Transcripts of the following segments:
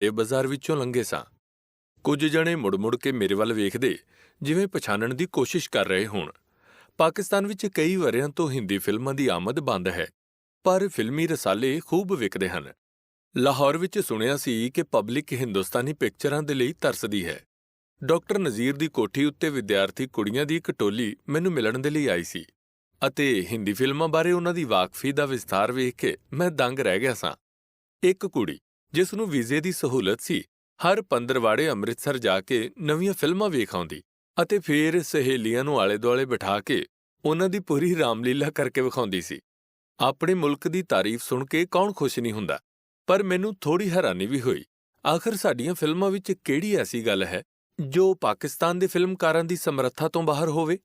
ਇਹ ਬਾਜ਼ਾਰ ਵਿੱਚੋਂ ਲੰਘੇ ਸਾਂ। ਕੁਝ ਜਣੇ ਮੁੜ-ਮੁੜ ਕੇ ਮੇਰੇ ਵੱਲ ਵੇਖਦੇ, ਜਿਵੇਂ ਪਛਾਣਨ ਦੀ ਕੋਸ਼ਿਸ਼ ਕਰ ਰਹੇ ਹੋਣ। ਪਾਕਿਸਤਾਨ ਵਿੱਚ ਕਈ ਵਰ੍ਹਿਆਂ ਤੋਂ ਹਿੰਦੀ ਫਿਲਮਾਂ ਦੀ ਆਮਦ ਬੰਦ ਹੈ, ਪਰ ਫਿਲਮੀ ਰਸਾਲੇ ਖੂਬ ਵਿਕਦੇ ਹਨ। ਲਾਹੌਰ ਵਿੱਚ ਸੁਣਿਆ ਸੀ ਕਿ ਪਬਲਿਕ ਹਿੰਦੁਸਤਾਨੀ ਪਿਕਚਰਾਂ ਦੇ ਲਈ ਤਰਸਦੀ ਹੈ। ਡਾਕਟਰ ਨਜ਼ੀਰ ਦੀ ਕੋਠੀ ਉੱਤੇ ਵਿਦਿਆਰਥੀ ਕੁੜੀਆਂ ਦੀ ਇੱਕ ਟੋਲੀ ਮੈਨੂੰ ਮਿਲਣ ਦੇ ਲਈ ਆਈ ਸੀ ਅਤੇ ਹਿੰਦੀ ਫਿਲਮਾਂ ਬਾਰੇ ਉਹਨਾਂ ਦੀ ਵਾਕਫੀ ਦਾ ਵਿਸਥਾਰ ਵੇਖ ਕੇ ਮੈਂ ਦੰਗ ਰਹਿ ਗਿਆ ਸਾਂ। ਇੱਕ ਕੁੜੀ, ਜਿਸ ਨੂੰ ਵੀਜ਼ੇ ਦੀ ਸਹੂਲਤ ਸੀ, ਹਰ ਪੰਦਰਵਾੜੇ ਅੰਮ੍ਰਿਤਸਰ ਜਾ ਕੇ ਨਵੀਆਂ ਫਿਲਮਾਂ ਵੇਖ ਆਉਂਦੀ ਅਤੇ ਫੇਰ ਸਹੇਲੀਆਂ ਨੂੰ ਆਲੇ-ਦੁਆਲੇ ਬਿਠਾ ਕੇ ਉਹਨਾਂ ਦੀ ਪੂਰੀ ਰਾਮਲੀਲਾ ਕਰਕੇ ਵਿਖਾਉਂਦੀ ਸੀ। ਆਪਣੇ ਮੁਲਕ ਦੀ ਤਾਰੀਫ ਸੁਣ ਕੇ ਕੌਣ ਖੁਸ਼ ਨਹੀਂ ਹੁੰਦਾ, ਪਰ ਮੈਨੂੰ ਥੋੜ੍ਹੀ ਹੈਰਾਨੀ ਵੀ ਹੋਈ। ਆਖਰ ਸਾਡੀਆਂ ਫਿਲਮਾਂ ਵਿੱਚ ਕਿਹੜੀ ਐਸੀ ਗੱਲ ਹੈ ਜੋ ਪਾਕਿਸਤਾਨ ਦੇ ਫਿਲਮਕਾਰਾਂ ਦੀ ਸਮਰੱਥਾ ਤੋਂ ਬਾਹਰ ਹੋਵੇ?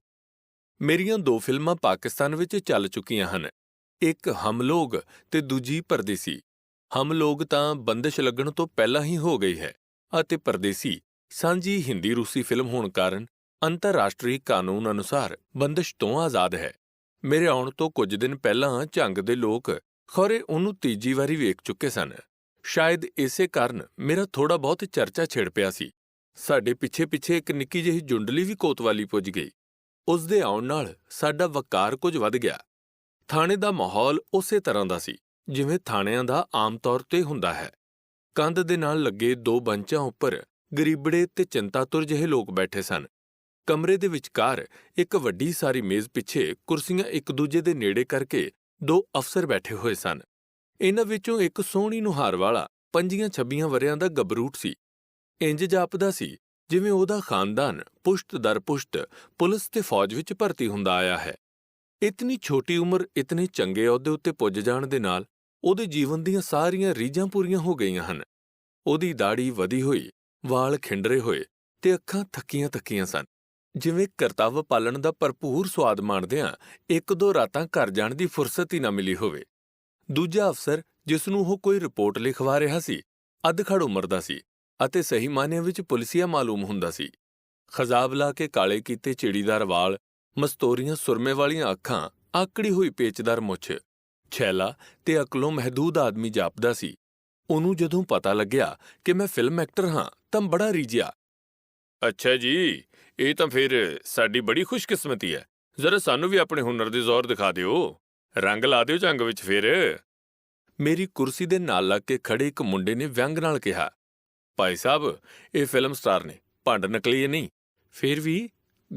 ਮੇਰੀਆਂ 2 ਫਿਲਮਾਂ ਪਾਕਿਸਤਾਨ ਵਿੱਚ ਚੱਲ ਚੁੱਕੀਆਂ ਹਨ, ਇੱਕ ਹਮ ਲੋਗ ਤੇ ਦੂਜੀ ਪਰਦੇਸੀ। ਹਮ ਲੋਗ ਤਾਂ ਬੰਦਸ਼ ਲੱਗਣ ਤੋਂ ਪਹਿਲਾਂ ਹੀ ਹੋ ਗਈ ਹੈ ਅਤੇ ਪਰਦੇਸੀ ਸਾਂਝੀ ਹਿੰਦੀ-ਰੂਸੀ ਫਿਲਮ ਹੋਣ ਕਾਰਨ ਅੰਤਰਰਾਸ਼ਟਰੀ ਕਾਨੂੰਨ ਅਨੁਸਾਰ ਬੰਦਸ਼ ਤੋਂ ਆਜ਼ਾਦ ਹੈ। ਮੇਰੇ ਆਉਣ ਤੋਂ ਕੁਝ ਦਿਨ ਪਹਿਲਾਂ ਝੰਗ ਦੇ ਲੋਕ ਖੌਰੇ ਉਹਨੂੰ ਤੀਜੀ ਵਾਰੀ ਵੇਖ ਚੁੱਕੇ ਸਨ। ਸ਼ਾਇਦ ਇਸੇ ਕਾਰਨ ਮੇਰਾ ਥੋੜ੍ਹਾ ਬਹੁਤ ਚਰਚਾ ਛਿੜ ਪਿਆ ਸੀ। ਸਾਡੇ ਪਿੱਛੇ-ਪਿੱਛੇ ਇੱਕ ਨਿੱਕੀ ਜਿਹੀ ਜੁੰਡਲੀ ਵੀ ਕੋਤਵਾਲੀ ਪੁੱਜ ਗਈ। ਉਸ ਦੇ ਆਉਣ ਨਾਲ ਸਾਡਾ ਵਕਾਰ ਕੁਝ ਵੱਧ ਗਿਆ। ਥਾਣੇ ਦਾ ਮਾਹੌਲ ਉਸੇ ਤਰ੍ਹਾਂ ਦਾ ਸੀ ਜਿਵੇਂ ਥਾਣਿਆਂ ਦਾ ਆਮ ਤੌਰ 'ਤੇ ਹੁੰਦਾ ਹੈ। ਕੰਧ ਦੇ ਨਾਲ ਲੱਗੇ 2 ਬੰਚਾਂ ਉੱਪਰ ਗਰੀਬੜੇ ਤੇ ਚਿੰਤਾਤੁਰ ਜਿਹੇ ਲੋਕ ਬੈਠੇ ਸਨ। ਕਮਰੇ ਦੇ ਵਿਚਕਾਰ ਇੱਕ ਵੱਡੀ ਸਾਰੀ ਮੇਜ਼ ਪਿੱਛੇ ਕੁਰਸੀਆਂ ਇੱਕ-ਦੂਜੇ ਦੇ ਨੇੜੇ ਕਰਕੇ 2 ਅਫਸਰ ਬੈਠੇ ਹੋਏ ਸਨ। ਇਹਨਾਂ ਵਿੱਚੋਂ ਇੱਕ ਸੋਹਣੀ ਨੁਹਾਰ ਵਾਲਾ 25-26 ਵਰ੍ਹਿਆਂ ਦਾ ਗੱਭਰੂਟ ਸੀ। ਇੰਜ ਜਾਪਦਾ ਸੀ ਜਿਵੇਂ ਉਹਦਾ ਖਾਨਦਾਨ ਪੁਸ਼ਤ ਦਰ ਪੁਸ਼ਤ ਪੁਲਿਸ ਤੇ ਫੌਜ ਵਿੱਚ ਭਰਤੀ ਹੁੰਦਾ ਆਇਆ ਹੈ। ਇਤਨੀ ਛੋਟੀ ਉਮਰ ਇਤਨੇ ਚੰਗੇ ਅਹੁਦੇ ਉੱਤੇ ਪੁੱਜ ਜਾਣ ਦੇ ਨਾਲ ਉਹਦੇ ਜੀਵਨ ਦੀਆਂ ਸਾਰੀਆਂ ਰੀਝਾਂ ਪੂਰੀਆਂ ਹੋ ਗਈਆਂ ਹਨ। ਉਹਦੀ ਦਾੜ੍ਹੀ ਵਧੀ ਹੋਈ, ਵਾਲ ਖਿੰਡਰੇ ਹੋਏ ਤੇ ਅੱਖਾਂ ਥੱਕੀਆਂ-ਥੱਕੀਆਂ ਸਨ, ਜਿਵੇਂ ਕਰਤੱਵ ਪਾਲਣ ਦਾ ਭਰਪੂਰ ਸੁਆਦ ਮਾਣਦਿਆਂ 1-2 ਰਾਤਾਂ ਘਰ ਜਾਣ ਦੀ ਫੁਰਸਤ ਹੀ ਨਾ ਮਿਲੀ ਹੋਵੇ। ਦੂਜਾ ਅਫਸਰ, ਜਿਸ ਨੂੰ ਉਹ ਕੋਈ ਰਿਪੋਰਟ ਲਿਖਵਾ ਰਿਹਾ ਸੀ, ਅੱਧਖੜ ਉਮਰ ਦਾ ਸੀ ਅਤੇ ਸਹੀ ਮਾਅਨਿਆਂ ਵਿੱਚ ਪੁਲਿਸੀਆ ਮਾਲੂਮ ਹੁੰਦਾ ਸੀ। ਖਜ਼ਾਬ ਲਾ ਕੇ ਕਾਲੇ ਕੀਤੇ ਚਿੜੀਦਾਰ ਵਾਲ, ਮਸਤੋਰੀਆਂ ਸੁਰਮੇ ਵਾਲੀਆਂ ਅੱਖਾਂ, ਆਕੜੀ ਹੋਈ ਪੇਚਦਾਰ ਮੁੱਛ, ਛੈਲਾ ਤੇ ਅਕਲੋਂ ਮਹਿਦੂਦ ਆਦਮੀ ਜਾਪਦਾ ਸੀ। ਉਹਨੂੰ ਜਦੋਂ ਪਤਾ ਲੱਗਿਆ ਕਿ ਮੈਂ ਫਿਲਮ ਐਕਟਰ ਹਾਂ ਤਾਂ ਬੜਾ ਰੀਝਿਆ। "ਅੱਛਾ ਜੀ, ਇਹ ਤਾਂ ਫਿਰ ਸਾਡੀ ਬੜੀ ਖੁਸ਼ਕਿਸਮਤੀ ਹੈ। ਜ਼ਰਾ ਸਾਨੂੰ ਵੀ ਆਪਣੇ ਹੁਨਰ ਦੇ ਜ਼ੋਰ ਦਿਖਾ ਦਿਓ, ਰੰਗ ਲਾ ਦਿਓ ਜੰਗ ਵਿੱਚ ਫਿਰ।" ਮੇਰੀ ਕੁਰਸੀ ਦੇ ਨਾਲ ਲੱਗ ਕੇ ਖੜੇ ਇੱਕ ਮੁੰਡੇ ਨੇ ਵਿਅੰਗ ਨਾਲ ਕਿਹਾ। "ਭਾਈ ਸਾਹਿਬ, ਇਹ ਫਿਲਮ ਸਟਾਰ ਨੇ, ਭੰਡ ਨਕਲੀਏ ਨਹੀਂ। ਫਿਰ ਵੀ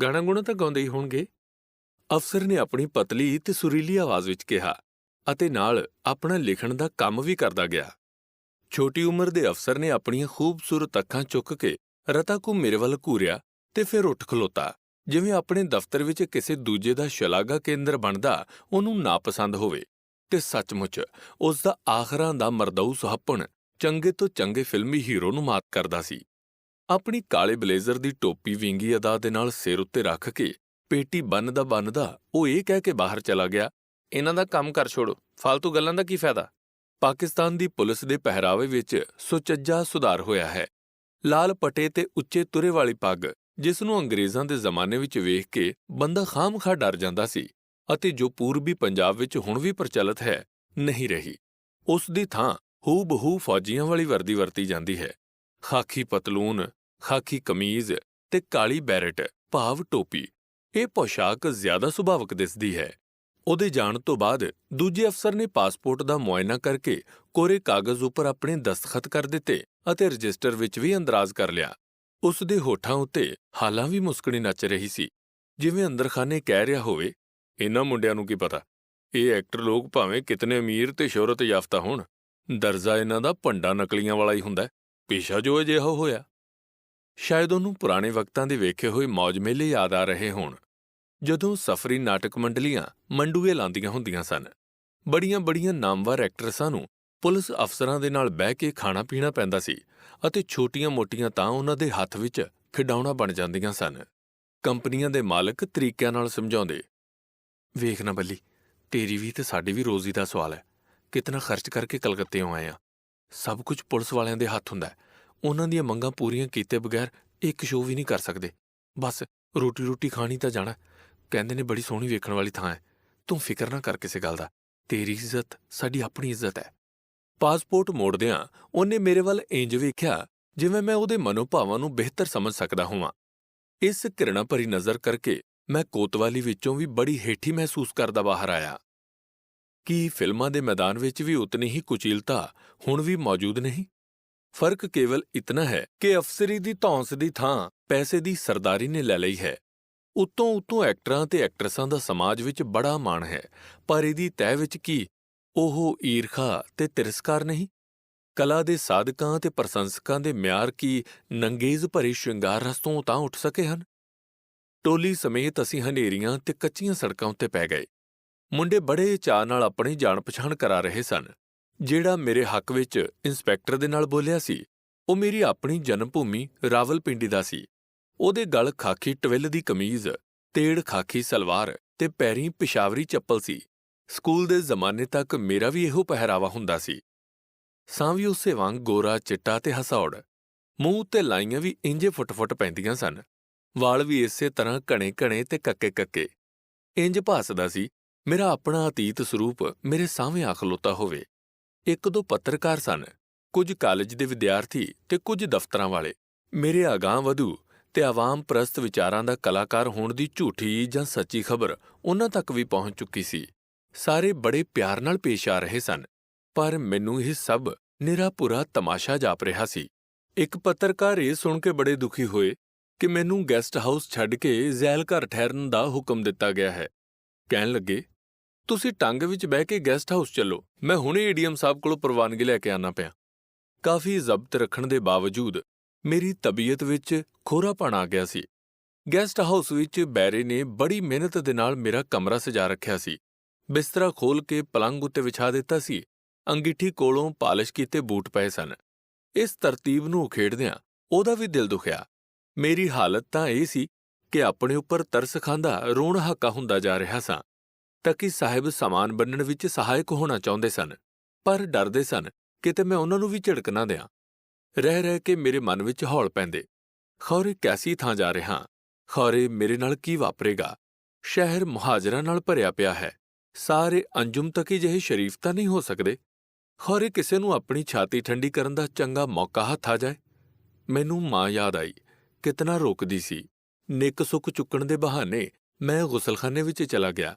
ਗਾਣਾ-ਗੁਣਾ ਤਾਂ ਗਾਉਂਦੇ ਹੀ ਹੋਣਗੇ," ਅਫਸਰ ਨੇ ਆਪਣੀ ਪਤਲੀ ਤੇ ਸੁਰੀਲੀ ਆਵਾਜ਼ ਵਿੱਚ ਕਿਹਾ ਅਤੇ ਨਾਲ ਆਪਣਾ ਲਿਖਣ ਦਾ ਕੰਮ ਵੀ ਕਰਦਾ ਗਿਆ। ਛੋਟੀ ਉਮਰ ਦੇ ਅਫਸਰ ਨੇ ਆਪਣੀਆਂ ਖੂਬਸੂਰਤ ਅੱਖਾਂ ਚੁੱਕ ਕੇ ਰਤਾ ਕੁ ਮੇਰੇ ਵੱਲ ਘੂਰਿਆ ਤੇ ਫਿਰ ਉੱਠ ਖਲੋਤਾ, ਜਿਵੇਂ ਆਪਣੇ ਦਫ਼ਤਰ ਵਿੱਚ ਕਿਸੇ ਦੂਜੇ ਦਾ ਸ਼ਲਾਘਾ ਕੇਂਦਰ ਬਣਦਾ ਉਹਨੂੰ ਨਾਪਸੰਦ ਹੋਵੇ। ਤੇ ਸੱਚਮੁੱਚ ਉਸ ਦਾ ਆਖਰਾਂ ਦਾ ਮਰਦਊ ਸੁਹੱਪਣ ਚੰਗੇ ਤੋਂ ਚੰਗੇ ਫਿਲਮੀ ਹੀਰੋ ਨੂੰ ਮਾਤ ਕਰਦਾ ਸੀ। ਆਪਣੀ ਕਾਲੇ ਬਲੇਜ਼ਰ ਦੀ ਟੋਪੀ ਵਿੰਗੀ ਅਦਾ ਦੇ ਨਾਲ ਸਿਰ ਉੱਤੇ ਰੱਖ ਕੇ ਪੇਟੀ ਬੰਨ੍ਹਦਾ ਉਹ ਇਹ ਕਹਿ ਕੇ ਬਾਹਰ ਚਲਾ ਗਿਆ, "ਇਹਨਾਂ ਦਾ ਕੰਮ ਕਰ ਛੋੜੋ, ਫਾਲਤੂ ਗੱਲਾਂ ਦਾ ਕੀ ਫਾਇਦਾ?" ਪਾਕਿਸਤਾਨ ਦੀ ਪੁਲਿਸ ਦੇ ਪਹਿਰਾਵੇ ਵਿੱਚ ਸੁਚੱਜਾ ਸੁਧਾਰ ਹੋਇਆ ਹੈ। ਲਾਲ ਪੱਟੇ ਤੇ ਉੱਚੇ ਤੁਰੇ ਵਾਲੀ ਪੱਗ, ਜਿਸ ਨੂੰ ਅੰਗਰੇਜ਼ਾਂ ਦੇ ਜ਼ਮਾਨੇ ਵਿੱਚ ਵੇਖ ਕੇ ਬੰਦਾ ਖਾਮਖਾ ਡਰ ਜਾਂਦਾ ਸੀ ਅਤੇ ਜੋ ਪੂਰਬੀ ਪੰਜਾਬ ਵਿੱਚ ਹੁਣ ਵੀ ਪ੍ਰਚਲਿਤ ਹੈ, ਨਹੀਂ ਰਹੀ। ਉਸ ਦੀ ਥਾਂ ਹੂ-ਬਹੂ ਫੌਜੀਆਂ ਵਾਲੀ ਵਰਦੀ ਵਰਤੀ ਜਾਂਦੀ ਹੈ। ਖਾਕੀ ਪਤਲੂਨ, ਖਾਕੀ ਕਮੀਜ਼ ਤੇ ਕਾਲੀ ਬੈਰਟ ਭਾਵ ਟੋਪੀ, ਇਹ ਪੋਸ਼ਾਕ ਜ਼ਿਆਦਾ ਸੁਭਾਵਕ ਦਿਸਦੀ ਹੈ। ਉਹਦੇ ਜਾਣ ਤੋਂ ਬਾਅਦ ਦੂਜੇ ਅਫਸਰ ਨੇ ਪਾਸਪੋਰਟ ਦਾ ਮੁਆਇਨਾ ਕਰਕੇ ਕੋਰੇ ਕਾਗਜ਼ ਉੱਪਰ ਆਪਣੇ ਦਸਤਖਤ ਕਰ ਦਿੱਤੇ ਅਤੇ ਰਜਿਸਟਰ ਵਿੱਚ ਵੀ ਅੰਦਰਾਜ਼ ਕਰ ਲਿਆ। ਉਸ ਦੇ ਹੋਠਾਂ ਉੱਤੇ ਹਾਲਾਂ ਵੀ ਮੁਸਕਣੀ ਨੱਚ ਰਹੀ ਸੀ, ਜਿਵੇਂ ਅੰਦਰਖਾਨੇ ਕਹਿ ਰਿਹਾ ਹੋਵੇ, "ਇਹਨਾਂ ਮੁੰਡਿਆਂ ਨੂੰ ਕੀ ਪਤਾ, ਇਹ ਐਕਟਰ ਲੋਕ ਭਾਵੇਂ ਕਿਤਨੇ ਅਮੀਰ ਤੇ ਸ਼ੋਹਰਤ ਯਾਫਤਾ ਹੋਣ, ਦਰਜਾ ਇਹਨਾਂ ਦਾ ਭੰਡਾ ਨਕਲੀਆਂ ਵਾਲਾ ਹੀ ਹੁੰਦਾ, ਪੇਸ਼ਾ ਜੋ ਅਜਿਹਾ ਹੋਇਆ।" ਸ਼ਾਇਦ ਉਹਨੂੰ ਪੁਰਾਣੇ ਵਕਤਾਂ ਦੇ ਵੇਖੇ ਹੋਏ ਮੌਜ ਮੇਲੇ ਯਾਦ ਆ ਰਹੇ ਹੋਣ, ਜਦੋਂ ਸਫਰੀ ਨਾਟਕ ਮੰਡਲੀਆਂ ਮੰਡੂਏ ਲਾਉਂਦੀਆਂ ਹੁੰਦੀਆਂ ਸਨ। ਬੜੀਆਂ ਨਾਮਵਰ ਐਕਟਰਸਾਂ ਨੂੰ ਪੁਲਿਸ ਅਫਸਰਾਂ ਦੇ ਨਾਲ ਬਹਿ ਕੇ ਖਾਣਾ ਪੀਣਾ ਪੈਂਦਾ ਸੀ ਅਤੇ ਛੋਟੀਆਂ-ਮੋਟੀਆਂ ਤਾਂ ਉਹਨਾਂ ਦੇ ਹੱਥ ਵਿੱਚ ਖਿਡੌਣਾ ਬਣ ਜਾਂਦੀਆਂ ਸਨ। ਕੰਪਨੀਆਂ ਦੇ ਮਾਲਕ ਤਰੀਕਿਆਂ ਨਾਲ ਸਮਝਾਉਂਦੇ, "ਵੇਖ ਨਾ ਬੱਲੀ, ਤੇਰੀ ਵੀ ਤੇ ਸਾਡੀ ਵੀ ਰੋਜ਼ੀ ਦਾ ਸਵਾਲ ਹੈ। ਕਿਤਨਾ ਖਰਚ ਕਰਕੇ ਕਲਕੱਤੇੋਂ ਆਏ ਆ। ਸਭ ਕੁਝ ਪੁਲਿਸ ਵਾਲਿਆਂ ਦੇ ਹੱਥ ਹੁੰਦਾ। ਉਹਨਾਂ ਦੀਆਂ ਮੰਗਾਂ ਪੂਰੀਆਂ ਕੀਤੇ ਬਗੈਰ ਇੱਕ ਸ਼ੋਅ ਵੀ ਨਹੀਂ ਕਰ ਸਕਦੇ। ਬਸ ਰੋਟੀ ਖਾਣੀ ਤਾਂ ਜਾਣਾ। ਕਹਿੰਦੇ ਨੇ ਬੜੀ ਸੋਹਣੀ ਵੇਖਣ ਵਾਲੀ ਥਾਂ ਹੈ। ਤੂੰ ਫਿਕਰ ਨਾ ਕਰ ਕਿਸੇ ਗੱਲ ਦਾ। ਤੇਰੀ ਇੱਜ਼ਤ ਸਾਡੀ ਆਪਣੀ ਇੱਜ਼ਤ ਹੈ।" ਪਾਸਪੋਰਟ ਮੋੜਦਿਆਂ ਉਹਨੇ ਮੇਰੇ ਵੱਲ ਇੰਜ ਵੇਖਿਆ ਜਿਵੇਂ ਮੈਂ ਉਹਦੇ ਮਨੋਭਾਵਾਂ ਨੂੰ ਬਿਹਤਰ ਸਮਝ ਸਕਦਾ ਹੋਵਾਂ। ਇਸ ਘਿਰਣਾ ਭਰੀ ਨਜ਼ਰ ਕਰਕੇ ਮੈਂ ਕੋਤਵਾਲੀ ਵਿੱਚੋਂ ਵੀ ਬੜੀ ਹੇਠੀ ਮਹਿਸੂਸ ਕਰਦਾ ਬਾਹਰ ਆਇਆ। ਕੀ ਫਿਲਮਾਂ ਦੇ ਮੈਦਾਨ ਵਿੱਚ ਵੀ ਉਤਨੀ ਹੀ ਕੁਚੀਲਤਾ ਹੁਣ ਵੀ ਮੌਜੂਦ ਨਹੀਂ? ਫਰਕ ਕੇਵਲ ਇਤਨਾ ਹੈ ਕਿ ਅਫਸਰੀ ਦੀ ਧੌਂਸ ਦੀ ਥਾਂ ਪੈਸੇ ਦੀ ਸਰਦਾਰੀ ਨੇ ਲੈ ਲਈ ਹੈ। ਉੱਤੋਂ ਐਕਟਰਾਂ ਤੇ ਐਕਟਰਸਾਂ ਦਾ ਸਮਾਜ ਵਿੱਚ ਬੜਾ ਮਾਣ ਹੈ, ਪਰ ਇਹਦੀ ਤਹਿ ਵਿੱਚ ਕੀ ਉਹ ਈਰਖਾ ਤੇ ਤਿਰਸਕਾਰ ਨਹੀਂ? ਕਲਾ ਦੇ ਸਾਧਕਾਂ ਤੇ ਪ੍ਰਸ਼ੰਸਕਾਂ ਦੇ ਮਿਆਰ ਕੀ ਨੰਗੇਜ਼ ਭਰੇ ਸ਼ਿੰਗਾਰ ਰਸ ਤੋਂ ਤਾਂ ਉੱਠ ਸਕੇ ਹਨ? ਟੋਲੀ ਸਮੇਤ ਅਸੀਂ ਹਨੇਰੀਆਂ ਤੇ ਕੱਚੀਆਂ ਸੜਕਾਂ ਉੱਤੇ ਪੈ ਗਏ। ਮੁੰਡੇ ਬੜੇ ਚਾਅ ਨਾਲ ਆਪਣੀ ਜਾਣ-ਪਛਾਣ ਕਰਾ ਰਹੇ ਸਨ। ਜਿਹੜਾ ਮੇਰੇ ਹੱਕ ਵਿੱਚ ਇੰਸਪੈਕਟਰ ਦੇ ਨਾਲ ਬੋਲਿਆ ਸੀ, ਉਹ ਮੇਰੀ ਆਪਣੀ ਜਨਮ ਭੂਮੀ ਰਾਵਲਪਿੰਡੀ ਦਾ ਸੀ। ਉਹਦੇ ਗਲ ਖਾਕੀ ਟਵਿੱਲ ਦੀ ਕਮੀਜ਼, ਤੇੜ ਖਾਕੀ ਸਲਵਾਰ ਤੇ ਪੈਰੀਂ ਪਿਸ਼ਾਵਰੀ ਚੱਪਲ ਸੀ। ਸਕੂਲ ਦੇ ਜ਼ਮਾਨੇ ਤੱਕ ਮੇਰਾ ਵੀ ਇਹੋ ਪਹਿਰਾਵਾ ਹੁੰਦਾ ਸੀ। ਸਾਂ ਵੀ ਉਸੇ ਵਾਂਗ ਗੋਰਾ, ਚਿੱਟਾ ਤੇ ਹਸੌੜ। ਮੂੰਹ ਤੇ ਲਾਈਆਂ ਵੀ ਇੰਜੇ ਫੁੱਟ-ਫੁੱਟ ਪੈਂਦੀਆਂ ਸਨ। ਵਾਲ ਵੀ ਇਸੇ ਤਰ੍ਹਾਂ ਘਣੇ-ਘਣੇ ਤੇ ਕੱਕੇ-ਕੱਕੇ। ਇੰਜ ਭਾਸਦਾ ਸੀ ਮੇਰਾ ਆਪਣਾ ਅਤੀਤ ਸਰੂਪ ਮੇਰੇ ਸਾਹਵੇਂ ਆ ਖਲੋਤਾ ਹੋਵੇ। ਇੱਕ ਦੋ ਪੱਤਰਕਾਰ ਸਨ, ਕੁਝ ਕਾਲਜ ਦੇ ਵਿਦਿਆਰਥੀ ਤੇ ਕੁਝ ਦਫ਼ਤਰਾਂ ਵਾਲੇ। ਮੇਰੇ ਅਗਾਂਹ ਵਧੂ ਤੇ ਆਵਾਮ ਪ੍ਰਸਤ ਵਿਚਾਰਾਂ ਦਾ ਕਲਾਕਾਰ ਹੋਣ ਦੀ ਝੂਠੀ ਜਾਂ ਸੱਚੀ ਖਬਰ ਉਨ੍ਹਾਂ ਤੱਕ ਵੀ ਪਹੁੰਚ ਚੁੱਕੀ ਸੀ। ਸਾਰੇ ਬੜੇ ਪਿਆਰ ਨਾਲ ਪੇਸ਼ ਆ ਰਹੇ ਸਨ, ਪਰ ਮੈਨੂੰ ਇਹ ਸਭ ਨਿਰਾ-ਭੁਰਾ ਤਮਾਸ਼ਾ ਜਾਪ ਰਿਹਾ ਸੀ। ਇੱਕ ਪੱਤਰਕਾਰ ਇਹ ਸੁਣ ਕੇ ਬੜੇ ਦੁਖੀ ਹੋਏ ਕਿ ਮੈਨੂੰ ਗੈਸਟ ਹਾਊਸ ਛੱਡ ਕੇ ਜ਼ੈਲ ਘਰ ਠਹਿਰਨ ਦਾ ਹੁਕਮ ਦਿੱਤਾ ਗਿਆ ਹੈ। ਕਹਿਣ ਲੱਗੇ, ਤੁਸੀਂ ਟੰਗ ਵਿੱਚ ਬਹਿ ਕੇ ਗੈਸਟ ਹਾਊਸ ਚੱਲੋ, ਮੈਂ ਹੁਣੇ ਏਡੀਐਮ ਸਾਹਿਬ ਕੋਲੋਂ ਪ੍ਰਵਾਨਗੀ ਲੈ ਕੇ ਆਣਾ ਪਿਆ। ਕਾਫੀ ਜ਼ਬਤ ਰੱਖਣ ਦੇ ਬਾਵਜੂਦ ਮੇਰੀ ਤਬੀਅਤ ਵਿੱਚ ਖੋਰਾਪਣ ਆ ਗਿਆ ਸੀ। ਗੈਸਟ ਹਾਊਸ ਵਿੱਚ ਬੈਰੇ ਨੇ ਬੜੀ ਮਿਹਨਤ ਦੇ ਨਾਲ ਮੇਰਾ ਕਮਰਾ ਸਜਾ ਰੱਖਿਆ ਸੀ। ਬਿਸਤਰਾ ਖੋਲ੍ਹ ਕੇ ਪਲੰਘ ਉੱਤੇ ਵਿਛਾ ਦਿੱਤਾ ਸੀ। ਅੰਗੀਠੀ ਕੋਲੋਂ ਪਾਲਿਸ਼ ਕੀਤੇ ਬੂਟ ਪਏ ਸਨ। ਇਸ ਤਰਤੀਬ ਨੂੰ ਉਖੇੜਦਿਆਂ ਉਹਦਾ ਵੀ ਦਿਲ ਦੁਖਿਆ। ਮੇਰੀ ਹਾਲਤ ਤਾਂ ਇਹ ਸੀ ਕਿ ਆਪਣੇ ਉੱਪਰ ਤਰਸ ਖਾਂਦਾ ਰੋਣ ਹਾਕਾ ਹੁੰਦਾ ਜਾ ਰਿਹਾ ਸਾਂ। ਤਕੀ ਸਾਹਿਬ ਸਾਮਾਨ ਬੰਨਣ ਵਿੱਚ ਸਹਾਇਕ ਹੋਣਾ ਚਾਹੁੰਦੇ ਸਨ, ਪਰ ਡਰਦੇ ਸਨ ਕਿਤੇ ਮੈਂ ਉਹਨਾਂ ਨੂੰ ਵੀ ਝਿੜਕ ਨਾ ਦਿਆਂ। ਰਹਿ ਕੇ ਮੇਰੇ ਮਨ ਵਿੱਚ ਹੌਲ ਪੈਂਦੇ, ਖੌਰੇ ਕੈਸੀ ਥਾਂ ਜਾ ਰਿਹਾ, ਖੌਰੇ ਮੇਰੇ ਨਾਲ ਕੀ ਵਾਪਰੇਗਾ। ਸ਼ਹਿਰ ਮੁਹਾਜਰਾਂ ਨਾਲ ਭਰਿਆ ਪਿਆ ਹੈ। ਸਾਰੇ ਅੰਜੁਮ ਤੱਕ ਜਿਹੇ ਸ਼ਰੀਫ ਤਾਂ ਨਹੀਂ ਹੋ ਸਕਦੇ। ਖੌਰੇ ਕਿਸੇ ਨੂੰ ਆਪਣੀ ਛਾਤੀ ਠੰਡੀ ਕਰਨ ਦਾ ਚੰਗਾ ਮੌਕਾ ਹੱਥ ਆ ਜਾਏ। ਮੈਨੂੰ ਮਾਂ ਯਾਦ ਆਈ, ਕਿਤਨਾ ਰੋਕਦੀ ਸੀ। ਨਿੱਕ ਸੁੱਕ ਚੁੱਕਣ ਦੇ ਬਹਾਨੇ ਮੈਂ ਗੁਸਲਖਾਨੇ ਵਿੱਚ ਚਲਾ ਗਿਆ।